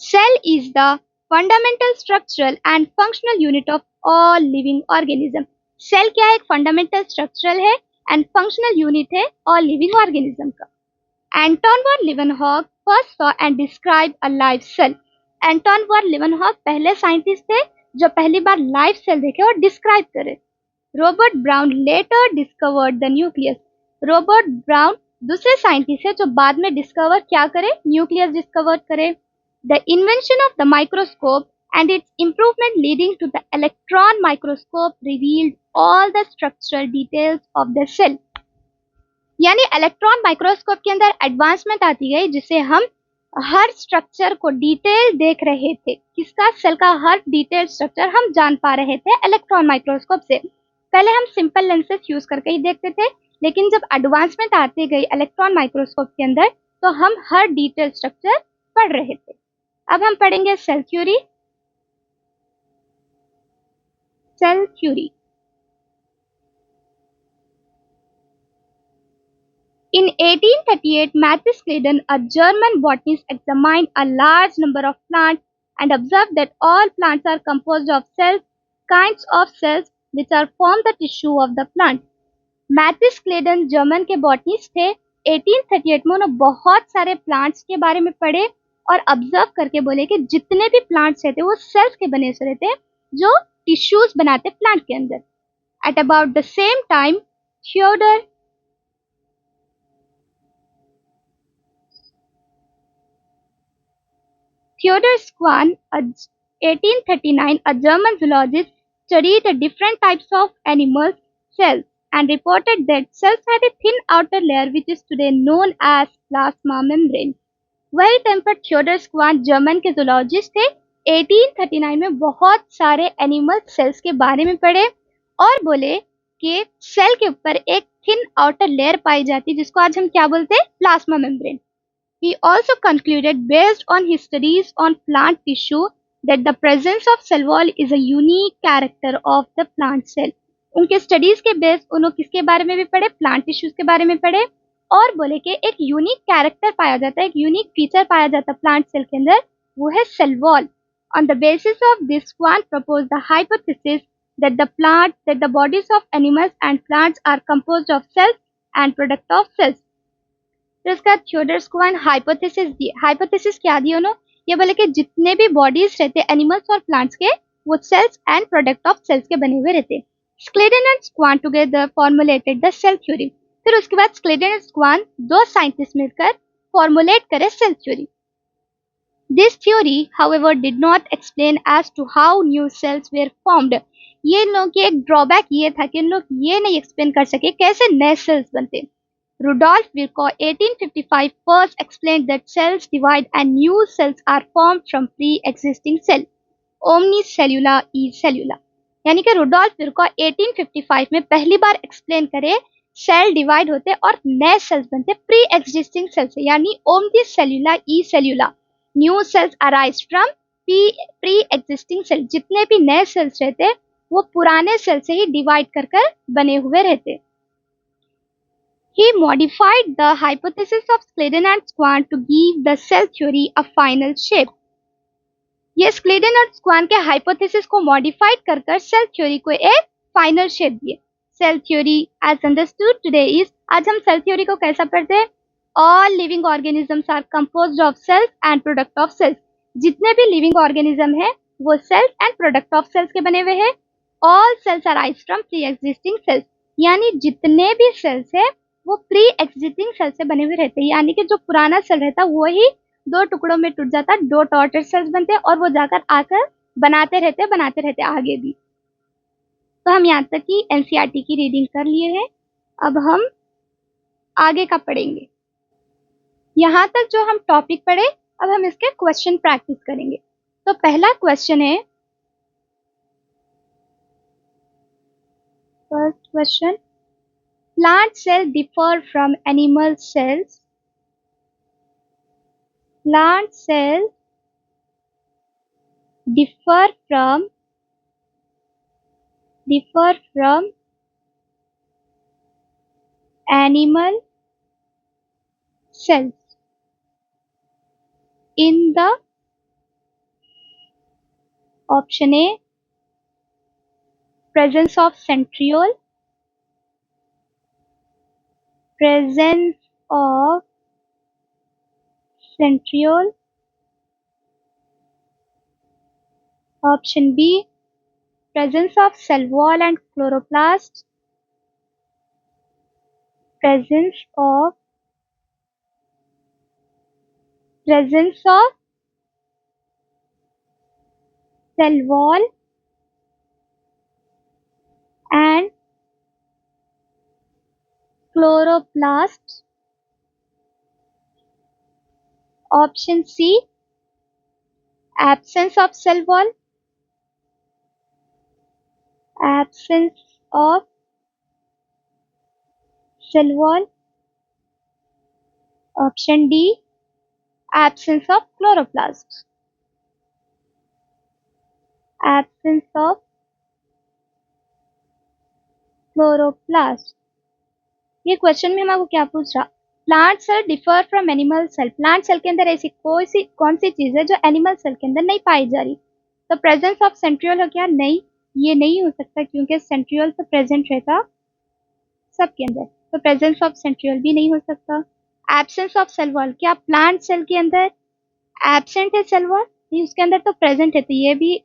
A: cell is the fundamental structural and functional unit of all living organism. Cell क्या है? एक फंडामेंटल स्ट्रक्चरल है एंड फंक्शनल यूनिट है ऑल लिविंग ऑर्गेनिज्म का। Anton von Leeuwenhoek first saw and describe a live cell. Anton von Leeuwenhoek पहले scientist थे जो पहली बार लाइव सेल देखे और डिस्क्राइब करे। Robert Brown later discovered the nucleus. Robert Brown दूसरे साइंटिस्ट है जो बाद में डिस्कवर क्या करे? न्यूक्लियस डिस्कवर करे। The invention of the microscope and its improvement leading to the electron microscope revealed all the structural details of the cell. यानी electron microscope के अंदर एडवांसमेंट आती गई जिससे हम हर स्ट्रक्चर को डिटेल देख रहे थे। किसका? सेल का हर डिटेल स्ट्रक्चर हम जान पा रहे थे इलेक्ट्रॉन माइक्रोस्कोप से। पहले हम सिंपल लेंसेज यूज करके ही देखते थे, लेकिन जब एडवांसमेंट आती गई इलेक्ट्रॉन माइक्रोस्कोप के अंदर तो हम हर डिटेल स्ट्रक्चर पढ़ रहे थे। अब हम पढ़ेंगे cell theory. Cell theory In 1838, Matthias Claden, a German botanist, examined a large number of plants and observed that all plants are composed of cells, kinds of cells, which are form the tissue of the plant. Mathis क्लेडन German के botanist थे। 1838 में उन्होंने बहुत सारे plants के बारे में पढ़े और ऑब्जर्व करके बोले कि जितने भी प्लांट्स रहते वो सेल्स के बने से रहते जो टिश्यूज बनाते प्लांट के अंदर। At about the same time Theodor Schwann, 1839, a German zoologist, studied the different types of animal cells and reported that cells had a thin outer layer which is today known as plasma membrane. वही time पर Theodore Schwann German के zoologist थे। 1839 में बहुत सारे animal cells के बारे में पढ़े और बोले कि सेल के ऊपर एक थिन आउटर लेयर पाई जाती है जिसको आज हम क्या बोलते हैं, plasma membrane. He also concluded, based on his studies on plant tissue, that the presence of cell wall is a unique character of the plant cell. उनके स्टडीज के बेस उन्होंने किसके बारे में भी पढ़े, प्लांट टिश्यूज के बारे में पढ़े और बोले कि एक यूनिक कैरेक्टर पाया जाता है, एक यूनिक फीचर पाया जाता है प्लांट सेल के अंदर, वो है cell wall. On the basis of this, Schwann proposed the hypothesis that the bodies of animals and plants are composed of cells and product of cells. फिर उसका थियोडर स्क्वान हाइपोथेसिस दी। Hypothesis क्या दी उन्होंने, ये बोले कि जितने भी बॉडीज रहते एनिमल्स और प्लांट्स के वो cells and product of cells के बने हुए रहते। Schleiden and Schwann together formulated the cell theory. फिर उसके बाद स्क्लेडन एंड स्क्वान दो साइंटिस्ट मिलकर फॉर्मुलेट करे cell theory. This theory however did not explain as to how new cells were formed. ये इन लोगों की एक ड्रॉबैक ये था कि इन लोग ये नहीं एक्सप्लेन कर सके कैसे नए सेल्स बनते। Rudolf Virchow, 1855, first explained that cells divide and new cells are formed from pre-existing cell. Omnicellular e cellular. यानी कि रुडोल्फ विर्को 1855 में पहली बार एक्सप्लेन करे सेल डिवाइड होते और नए सेल्स बनते प्री एग्जिस्टिंग सेल से, यानी omnis cellula e cellula. New cells arise from pre existing cell. जितने भी नए सेल्स रहते वो पुराने सेल से ही डिवाइड कर बने हुए रहते। He modified the hypothesis of Scladen and Schwann to give the cell theory a final shape. ये स्क्लेडन और स्क्वान के हाइपोथेसिस को मॉडिफाइड कर सेल थ्योरी को एक फाइनल शेप दिए। Cell theory as understood today is, आज हम सेल थ्योरी को कैसा पढ़ते हैं, all living organisms are composed of cells and product of cells. जितने भी लिविंग ऑर्गेनिज्म है वो cells and product of cells के बने हुए हैं। All cells arise from pre existing cells, यानी जितने भी सेल्स है वो प्री एग्जिस्टिंग सेल से बने हुए रहते हैं, यानी कि जो पुराना सेल रहता वो ही दो टुकड़ों में टूट जाता, दो टॉर्टर सेल्स बनते और वो जाकर आकर बनाते रहते आगे भी। तो हम यहाँ तक की एनसीईआरटी की रीडिंग कर लिए हैं, अब हम आगे का पढ़ेंगे। यहाँ तक जो हम टॉपिक पढ़े अब हम इसके क्वेश्चन प्रैक्टिस करेंगे। तो पहला क्वेश्चन है, first question, plant cells differ from animal cells. Plant cells differ from animal cells in the option A, presence of centriole, presence of centriole, option B, presence of cell wall and chloroplast, presence of cell wall and chloroplast, option C, absence of cell wall, absence of cell wall, option D, absence of chloroplast, absence of chloroplast। ये question में हमको क्या पूछ रहा, plant cell differ from animal cell. Plant cell के अंदर ऐसी कौन सी चीज है जो एनिमल सेल के अंदर नहीं पाई जा रही। तो प्रेजेंस ऑफ सेंट्रियोल हो क्या, नहीं। ये नहीं हो सकता क्योंकि सेंट्रियोल तो प्रेजेंट रहता सबके अंदर, तो प्रेजेंस ऑफ सेंट्रियोल भी नहीं हो सकता। एब्सेंस ऑफ सेल वॉल, क्या प्लांट सेल के अंदर एब्सेंट है सेल वॉल? नहीं, उसके अंदर तो प्रेजेंट है, तो ये भी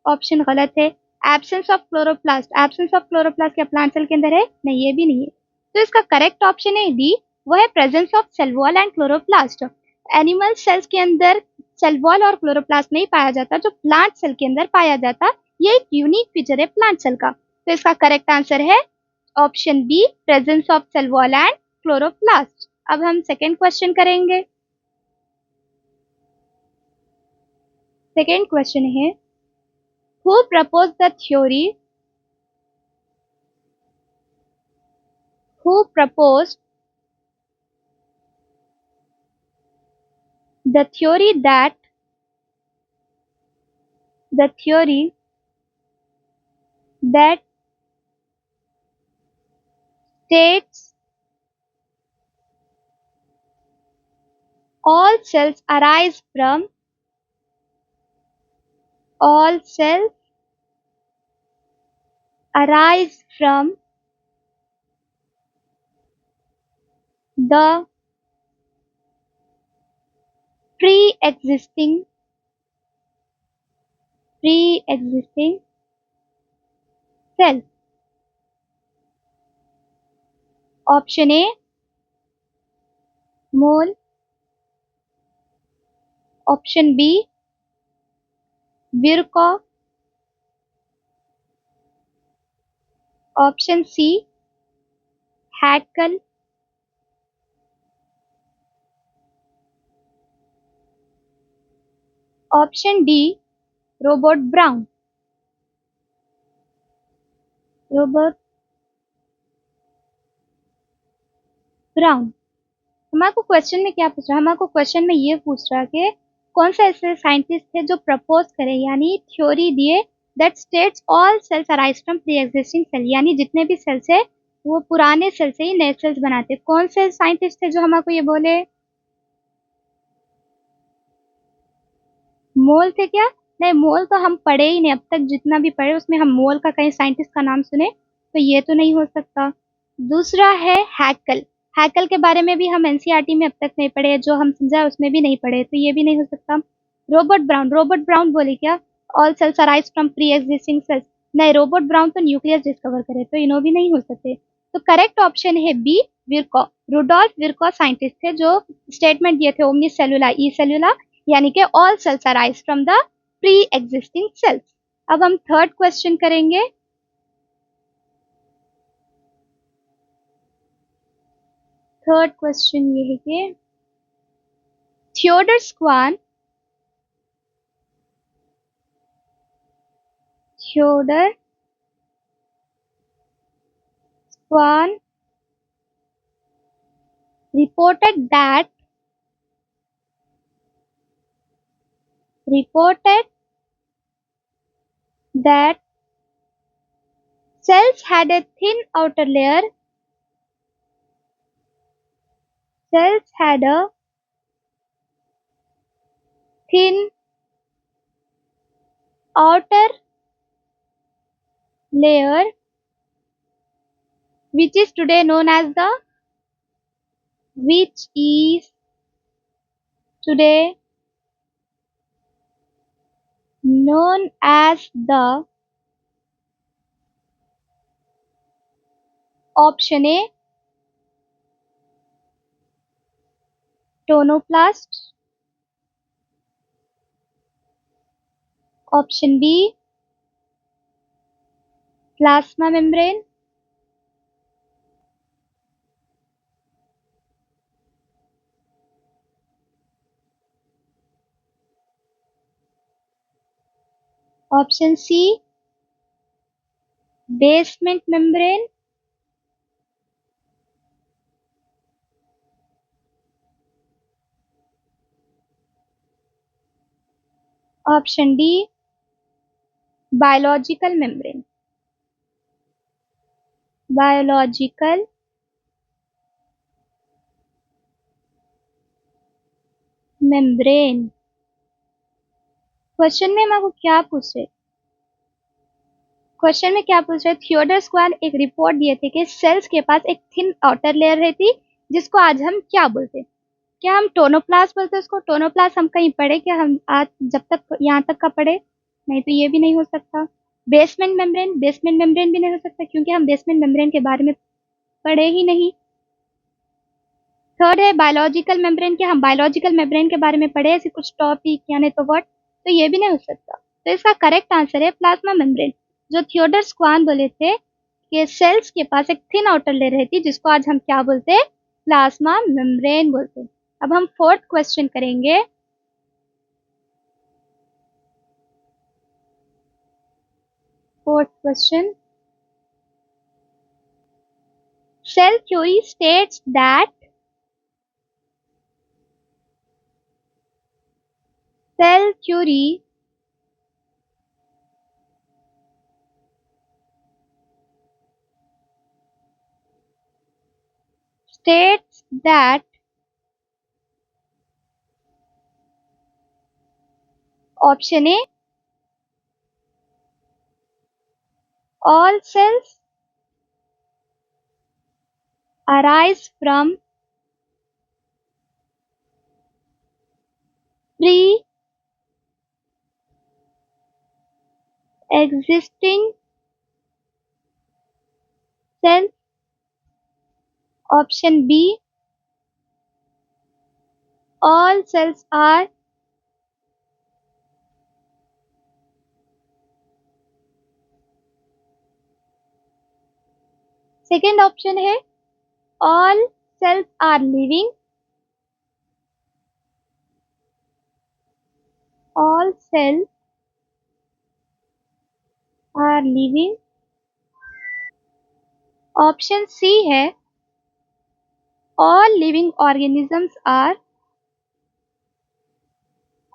A: ऑप्शन गलत है। Absence of chloroplast, absence of chloroplast क्या प्लांट सेल के अंदर है? नहीं, ये भी नहीं है। तो इसका करेक्ट ऑप्शन है डी, वो है presence of cell wall and chloroplast. Animal cells के अंदर सेल वॉल और क्लोरोप्लास्ट नहीं पाया जाता, जो प्लांट सेल के अंदर पाया जाता, ये एक यूनिक फीचर है प्लांट सेल का। तो इसका करेक्ट आंसर है option B, presence of cell wall and chloroplast. अब हम सेकेंड क्वेश्चन करेंगे। सेकेंड क्वेश्चन है, who propose the theory, who proposed the theory that the theory that states all cells arise from all cells arise from the pre-existing cell? Option A, mole. Option B, Virchow. Option C, Haeckel. Option D, Robert Brown. Robert Brown। हमारे को question में क्या पूछ रहा है? हमारे को question में ये पूछ रहा है कि कौन सा ऐसे साइंटिस्ट थे जो प्रपोज करे, यानी थ्योरी दिए, that states all cells arise from pre existing cell, यानी जितने भी सेल्स है वो पुराने सेल से ही नए सेल्स बनाते। कौन से साइंटिस्ट थे जो हमारे को ये बोले? मोल थे क्या? नहीं, मोल तो हम पढ़े ही नहीं अब तक, जितना भी पढ़े उसमें हम मोल का कहीं साइंटिस्ट का नाम सुने, तो ये तो नहीं हो सकता। दूसरा है हैकल। हैकल के बारे में भी हम एनसीईआरटी में अब तक नहीं पढ़े, जो हम समझा उसमें भी नहीं पढ़े, तो ये भी नहीं हो सकता। रॉबर्ट ब्राउन, रॉबर्ट ब्राउन बोले क्या all cells arise from pre existing cells? नहीं, रॉबर्ट ब्राउन तो न्यूक्लियस डिस्कवर करे, तो इन्हों भी नहीं हो सकते। तो करेक्ट ऑप्शन है B, Virchow. Rudolf Virchow scientist थे जो स्टेटमेंट दिए थे ओमनी सेलुला ई सेलुला, यानी कि all cells arise from the pre existing cells. अब हम थर्ड क्वेश्चन करेंगे। थर्ड क्वेश्चन ये है कि Theodor Schwann, Theodor Schwann reported that reported that cells had a thin outer layer, cells had a thin outer layer which is today known as the, which is today known as the, option A, tonoplast, option B, plasma membrane, option C, basement membrane, option D, biological membrane, biological membrane। Question में हम आपको क्या पूछ रहे? Question में क्या पूछ रहे, थियोडर स्वान एक रिपोर्ट दिए थे कि सेल्स के पास एक थिन आउटर लेयर रहती जिसको आज हम क्या बोलते, क्या हम टोनोप्लास्ट बोलते उसको, टोनोप्लास्ट हम कहीं पढ़े क्या, हम आज जब तक यहाँ तक का पढ़े, नहीं तो ये भी नहीं हो सकता। बेसमेंट मेम्ब्रेन, बेसमेंट मेम्ब्रेन भी नहीं हो सकता क्योंकि हम बेसमेंट मेम्ब्रेन के बारे में पढ़े ही नहीं। थर्ड है बायोलॉजिकल मेम्ब्रेन, क्या हम बायोलॉजिकल मेम्ब्रेन के बारे में पढ़े ऐसे कुछ टॉपिक या नहीं तो व्हाट, तो ये भी नहीं हो सकता। तो इसका करेक्ट आंसर है प्लाज्मा मेम्ब्रेन, जो थियोडर स्वान बोले थे कि सेल्स के पास एक थिन आउटर लेयर रहती जिसको आज हम क्या बोलते हैं, प्लाज्मा मेम्ब्रेन बोलते हैं। अब हम फोर्थ क्वेश्चन करेंगे। Fourth question, cell theory states that cell theory states that option A, all cells arise from pre-existing cells, option B, all cells are second option है all cells are living, all cells are living, option C है all living organisms are,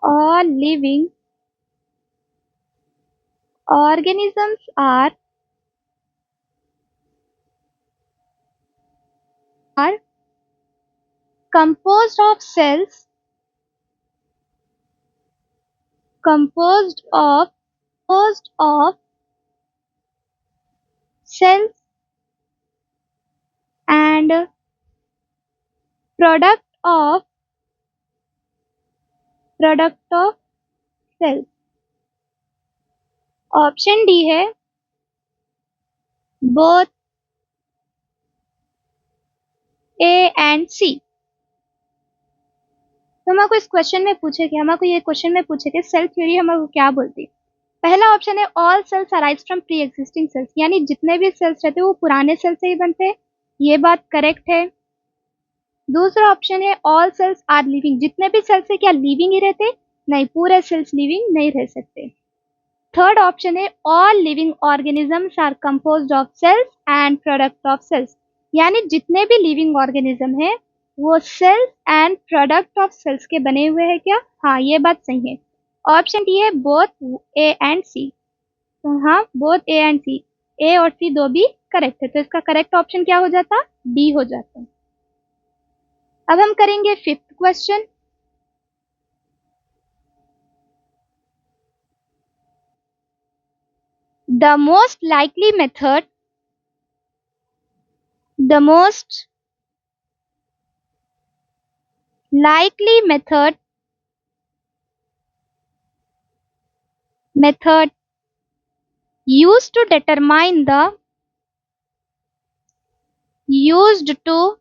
A: all living organisms are composed of cells, composed of cells and product of cells, option D है both A and C। तो हमको इस question में पूछे कि हमको ये क्वेश्चन में पूछे कि सेल थ्योरी हमको क्या बोलती है। पहला ऑप्शन है all cells arise from pre existing cells, यानी जितने भी सेल्स रहते हैं वो पुराने सेल से ही बनते हैं, ये बात करेक्ट है। दूसरा ऑप्शन है ऑल सेल्स आर लिविंग, जितने भी सेल्स है क्या लिविंग ही रहते, नहीं पूरे सेल्स लिविंग नहीं रह सकते। थर्ड ऑप्शन है all living organisms are composed of cells and product of cells, यानी जितने भी लिविंग ऑर्गेनिज्म है वो cells and product of cells के बने हुए हैं क्या, हाँ ये बात सही है। ऑप्शन डी है बोथ ए एंड सी, तो हाँ बोथ ए एंड सी, ए और सी दो भी करेक्ट है, तो इसका करेक्ट ऑप्शन क्या हो जाता, डी हो जाता। अब हम करेंगे fifth question. The most likely method, the most likely method used to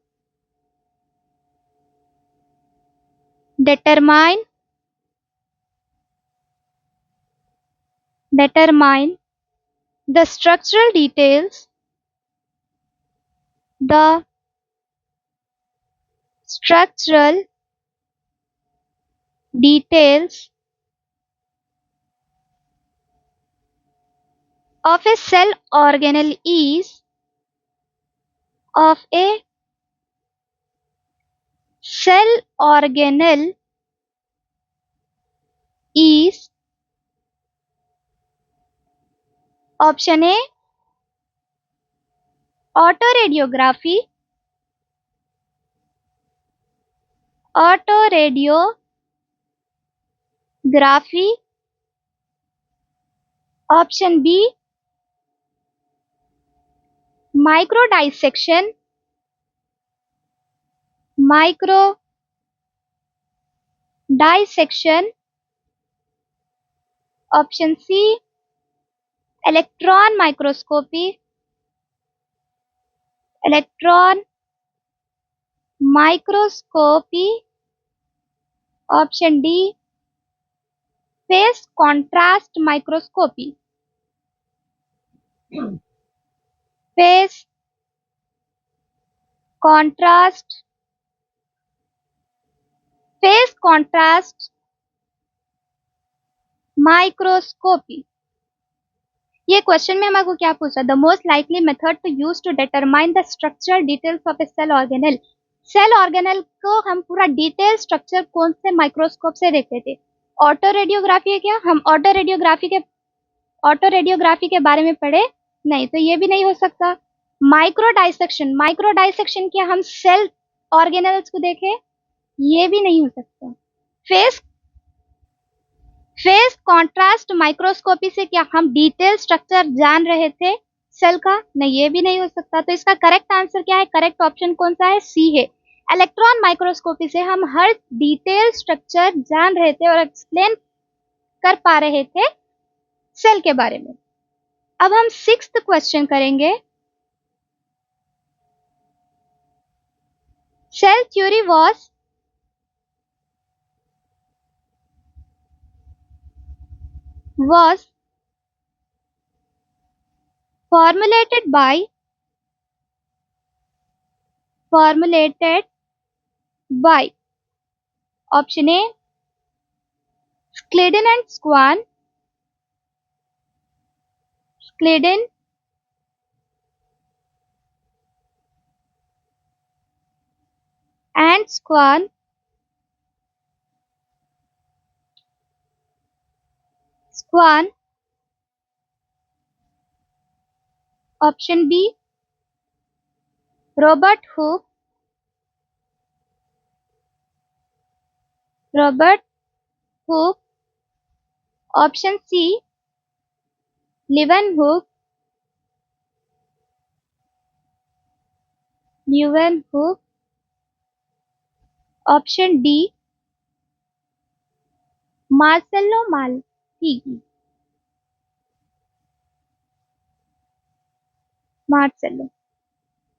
A: determine determine the structural details, the structural details of a cell organelle is, of a cell organelle is, option A autoradiography, autoradiography, option B micro dissection, micro dissection, option C electron microscopy, electron microscopy, option D phase contrast microscopy, phase contrast, phase contrast microscopy. ये question में हमको क्या पूछा, the most likely method to use to determine the structure details of a cell organelle. Cell organelle को हम पूरा detail structure कौन से माइक्रोस्कोप से देखते थे? ऑटो रेडियोग्राफी है क्या? हम ऑटो रेडियोग्राफी के बारे में पढ़े नहीं, तो ये भी नहीं हो सकता। माइक्रो डाइसेक्शन क्या हम सेल ऑर्गेनेल्स को देखे? ये भी नहीं हो सकता। फेस फेस कॉन्ट्रास्ट माइक्रोस्कोपी से क्या हम डिटेल स्ट्रक्चर जान रहे थे सेल का? नहीं, ये भी नहीं हो सकता। तो इसका करेक्ट आंसर क्या है? करेक्ट ऑप्शन कौन सा है? सी है। इलेक्ट्रॉन माइक्रोस्कोपी से हम हर डिटेल स्ट्रक्चर जान रहे थे और एक्सप्लेन कर पा रहे थे सेल के बारे में। अब हम 6th क्वेश्चन करेंगे। Cell theory was formulated by option A Schleiden and Swan, Schleiden and Swan, option B Robert Hooke, option C Leeuwenhoek, option D Marcello Malpighi,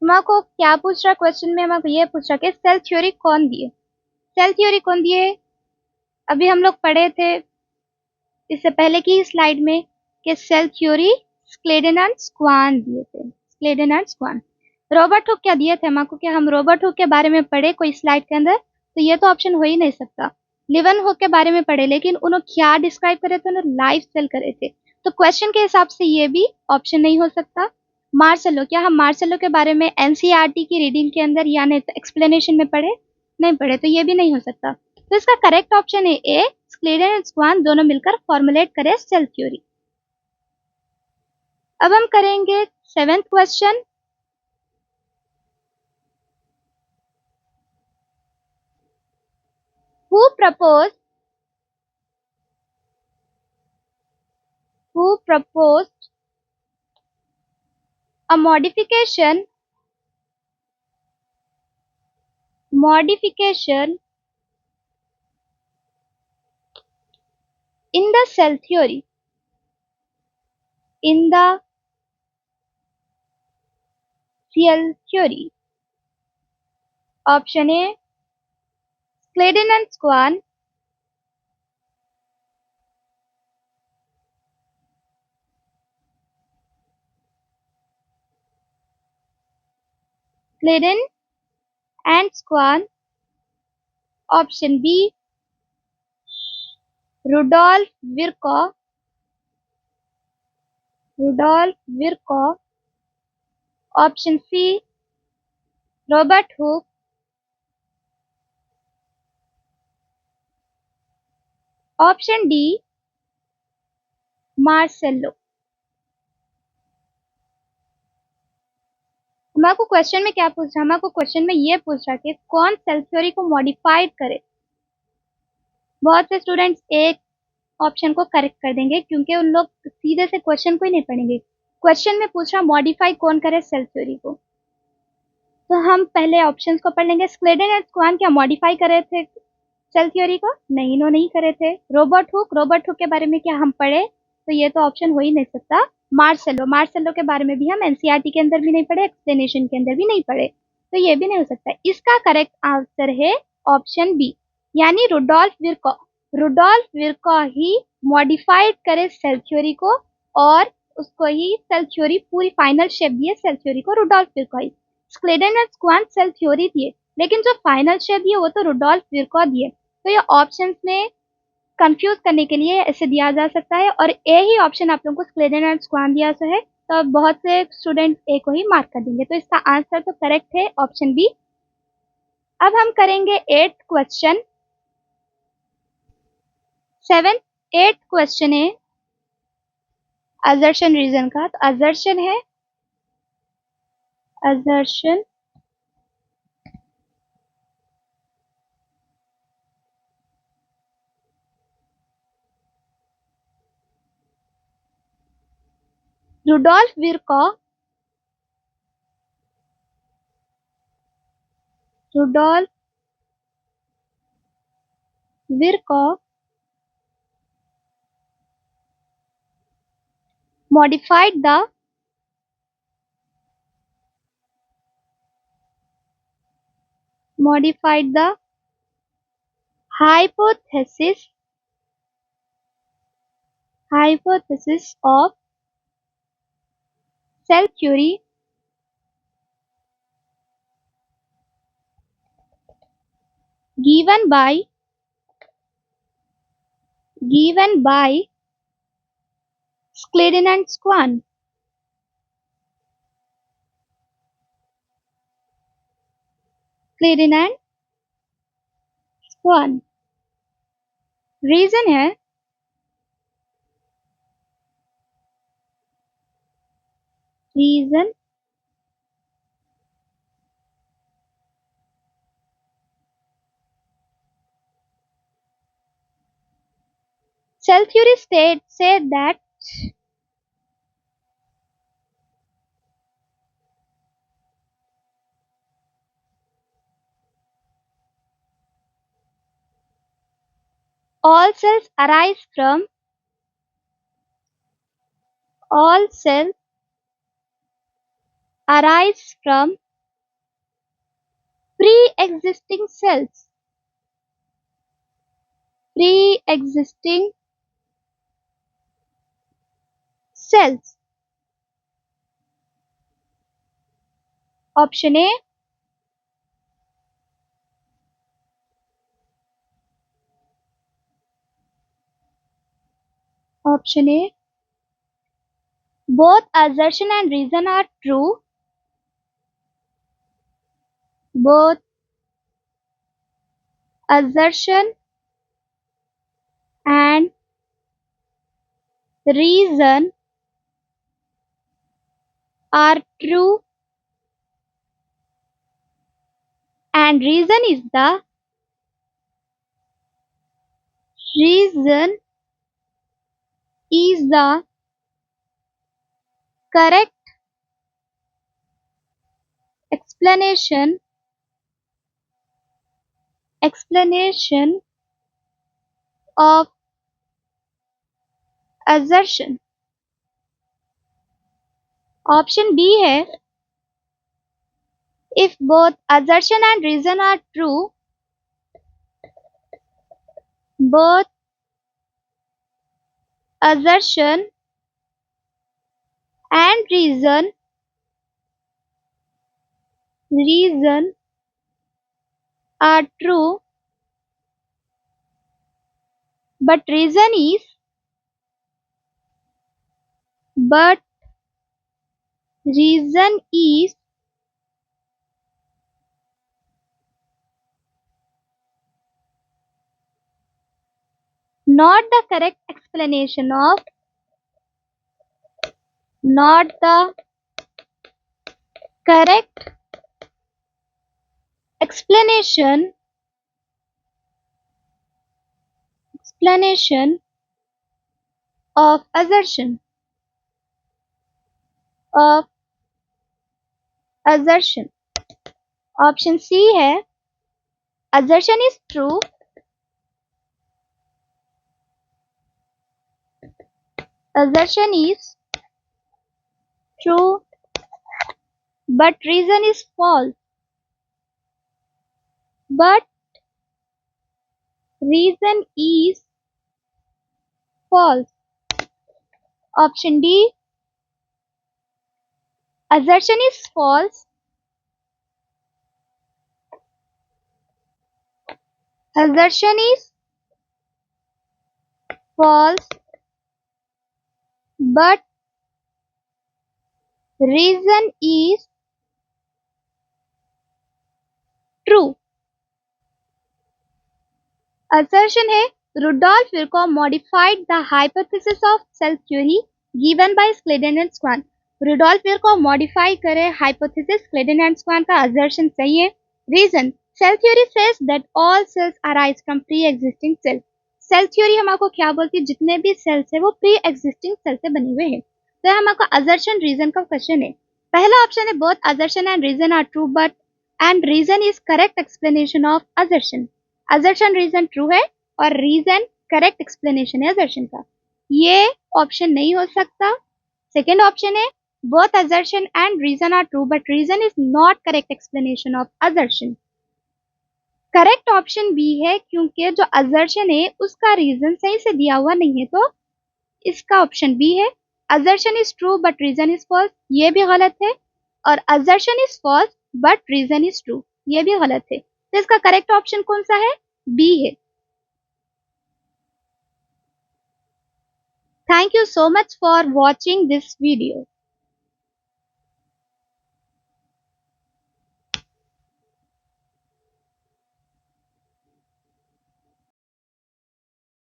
A: हमको क्या पूछ रहा क्वेश्चन में? हमको ये पूछ रहा कि सेल थ्योरी कौन दिए? अभी हम लोग पढ़े थे इससे पहले की स्लाइड में कि cell theory Schleiden and Schwann दिए थे। रॉबर्ट हुक क्या दिए थे हमको? क्या हम रॉबर्ट हुक के बारे में पढ़े कोई स्लाइड के अंदर? तो ये तो ऑप्शन हो ही नहीं सकता। लिवन हुक के बारे में पढ़े, लेकिन उन्होंने क्या डिस्क्राइब करे थे? उन्होंने लाइफ सेल करे थे। तो क्वेश्चन के हिसाब से ये भी ऑप्शन नहीं हो सकता। मार्सेलो, क्या हम मार्सेलो के बारे में एनसीईआरटी की रीडिंग के अंदर या नहीं तो एक्सप्लेनेशन में पढ़े? नहीं पढ़े, तो ये भी नहीं हो सकता। तो इसका करेक्ट ऑप्शन है ए स्क्लेडन एंड स्क्वान दोनों मिलकर फॉर्मुलेट करे सेल थ्योरी। अब हम करेंगे 7th question. Who proposed a modification in the cell theory? Option A Schleiden and Swan, option B Rudolf Virchow, option C Robert Hooke, option D Marcello। हमको question में क्या पूछ रहा? हमको क्वेश्चन में ये पूछ रहा कि कौन सेल थ्योरी को मॉडिफाइड करे। बहुत से स्टूडेंट्स एक ऑप्शन को करेक्ट कर देंगे क्योंकि उन लोग सीधे से क्वेश्चन को ही नहीं पढ़ेंगे। क्वेश्चन में पूछ रहा मॉडिफाई कौन करे सेल्फ थ्योरी को। तो हम पहले ऑप्शंस को पढ़ लेंगे। स्क्लेडन एंड स्क्वान क्या मॉडिफाई करे थे सेल थ्योरी को? नहीं, इन्होंने नहीं करे थे। रोबर्ट हुक के बारे में क्या हम पढ़े? तो ये तो ऑप्शन हो ही नहीं सकता। मार्सेलो के बारे में भी हम एनसीईआरटी के अंदर भी नहीं पढ़े, एक्सप्लेनेशन के अंदर भी नहीं पढ़े, तो ये भी नहीं हो सकता। इसका करेक्ट आंसर है ऑप्शन बी, यानी रुडोल्फ विरको ही मॉडिफाइड करे सेल थ्योरी को, और उसको ही सेल थ्योरी पूरी फाइनल शेप दिए सेल थ्योरी को रुडोल्फ विरको ही। स्क्लेडन और स्क्वान सेल थ्योरी दिए, लेकिन जो फाइनल शेप दिए वो तो रुडोल्फ विरको दिए। तो ये ऑप्शंस में कंफ्यूज करने के लिए ऐसे दिया जा सकता है, और ए ही ऑप्शन आप लोगों को स्क्लेडन एंड स्क्वान दिया सो है, तो बहुत से स्टूडेंट ए को ही मार्क कर देंगे। तो इसका आंसर तो करेक्ट है ऑप्शन बी। अब हम करेंगे एट्थ क्वेश्चन। एट्थ क्वेश्चन है असर्शन रीजन का। तो असर्शन है assertion Rudolf Virchow modified the hypothesis of cell theory given by Scleden and Swan. Scleden and Swan. Reason है reason cell theory said that all cells arise from pre-existing cells. Option A. Option A. Both assertion and reason are true. Both assertion and reason are true, and reason is the correct explanation of assertion. Option B है if both assertion and reason are true, both assertion and reason are true, but reason is not the correct explanation of not the correct explanation of assertion. Of assertion. Option C है assertion is true, assertion is true but reason is false, but reason is false. Option D, assertion is false, assertion is false but reason is true. Assertion है Rudolf Virchow modified the hypothesis of cell theory given by Sladen and Swan. Rudolf Virchow modify करे hypothesis Sladen and Swan का assertion सही है. Reason, cell theory says that all cells arise from pre-existing cells. Cell theory हमको क्या बोलती है, जितने भी cells है वो pre-existing cells से बने हुए हैं. तो हमको assertion reason का question है. पहला option है both assertion and reason are true but and reason is correct explanation of assertion. assertion reason true है और रीजन करेक्ट एक्सप्लेनेशन है assertion का. ये ऑप्शन नहीं हो सकता. सेकेंड ऑप्शन है both assertion and reason are true but reason is not correct explanation of assertion. Correct option B है क्योंकि जो assertion है उसका रीजन सही से दिया हुआ नहीं है, तो इसका ऑप्शन बी है. assertion is true but reason is false, ये भी गलत है. और assertion is false but reason is true, ये भी गलत है. तो इसका करेक्ट ऑप्शन कौन सा है? बी है. Thank you so much for watching this video.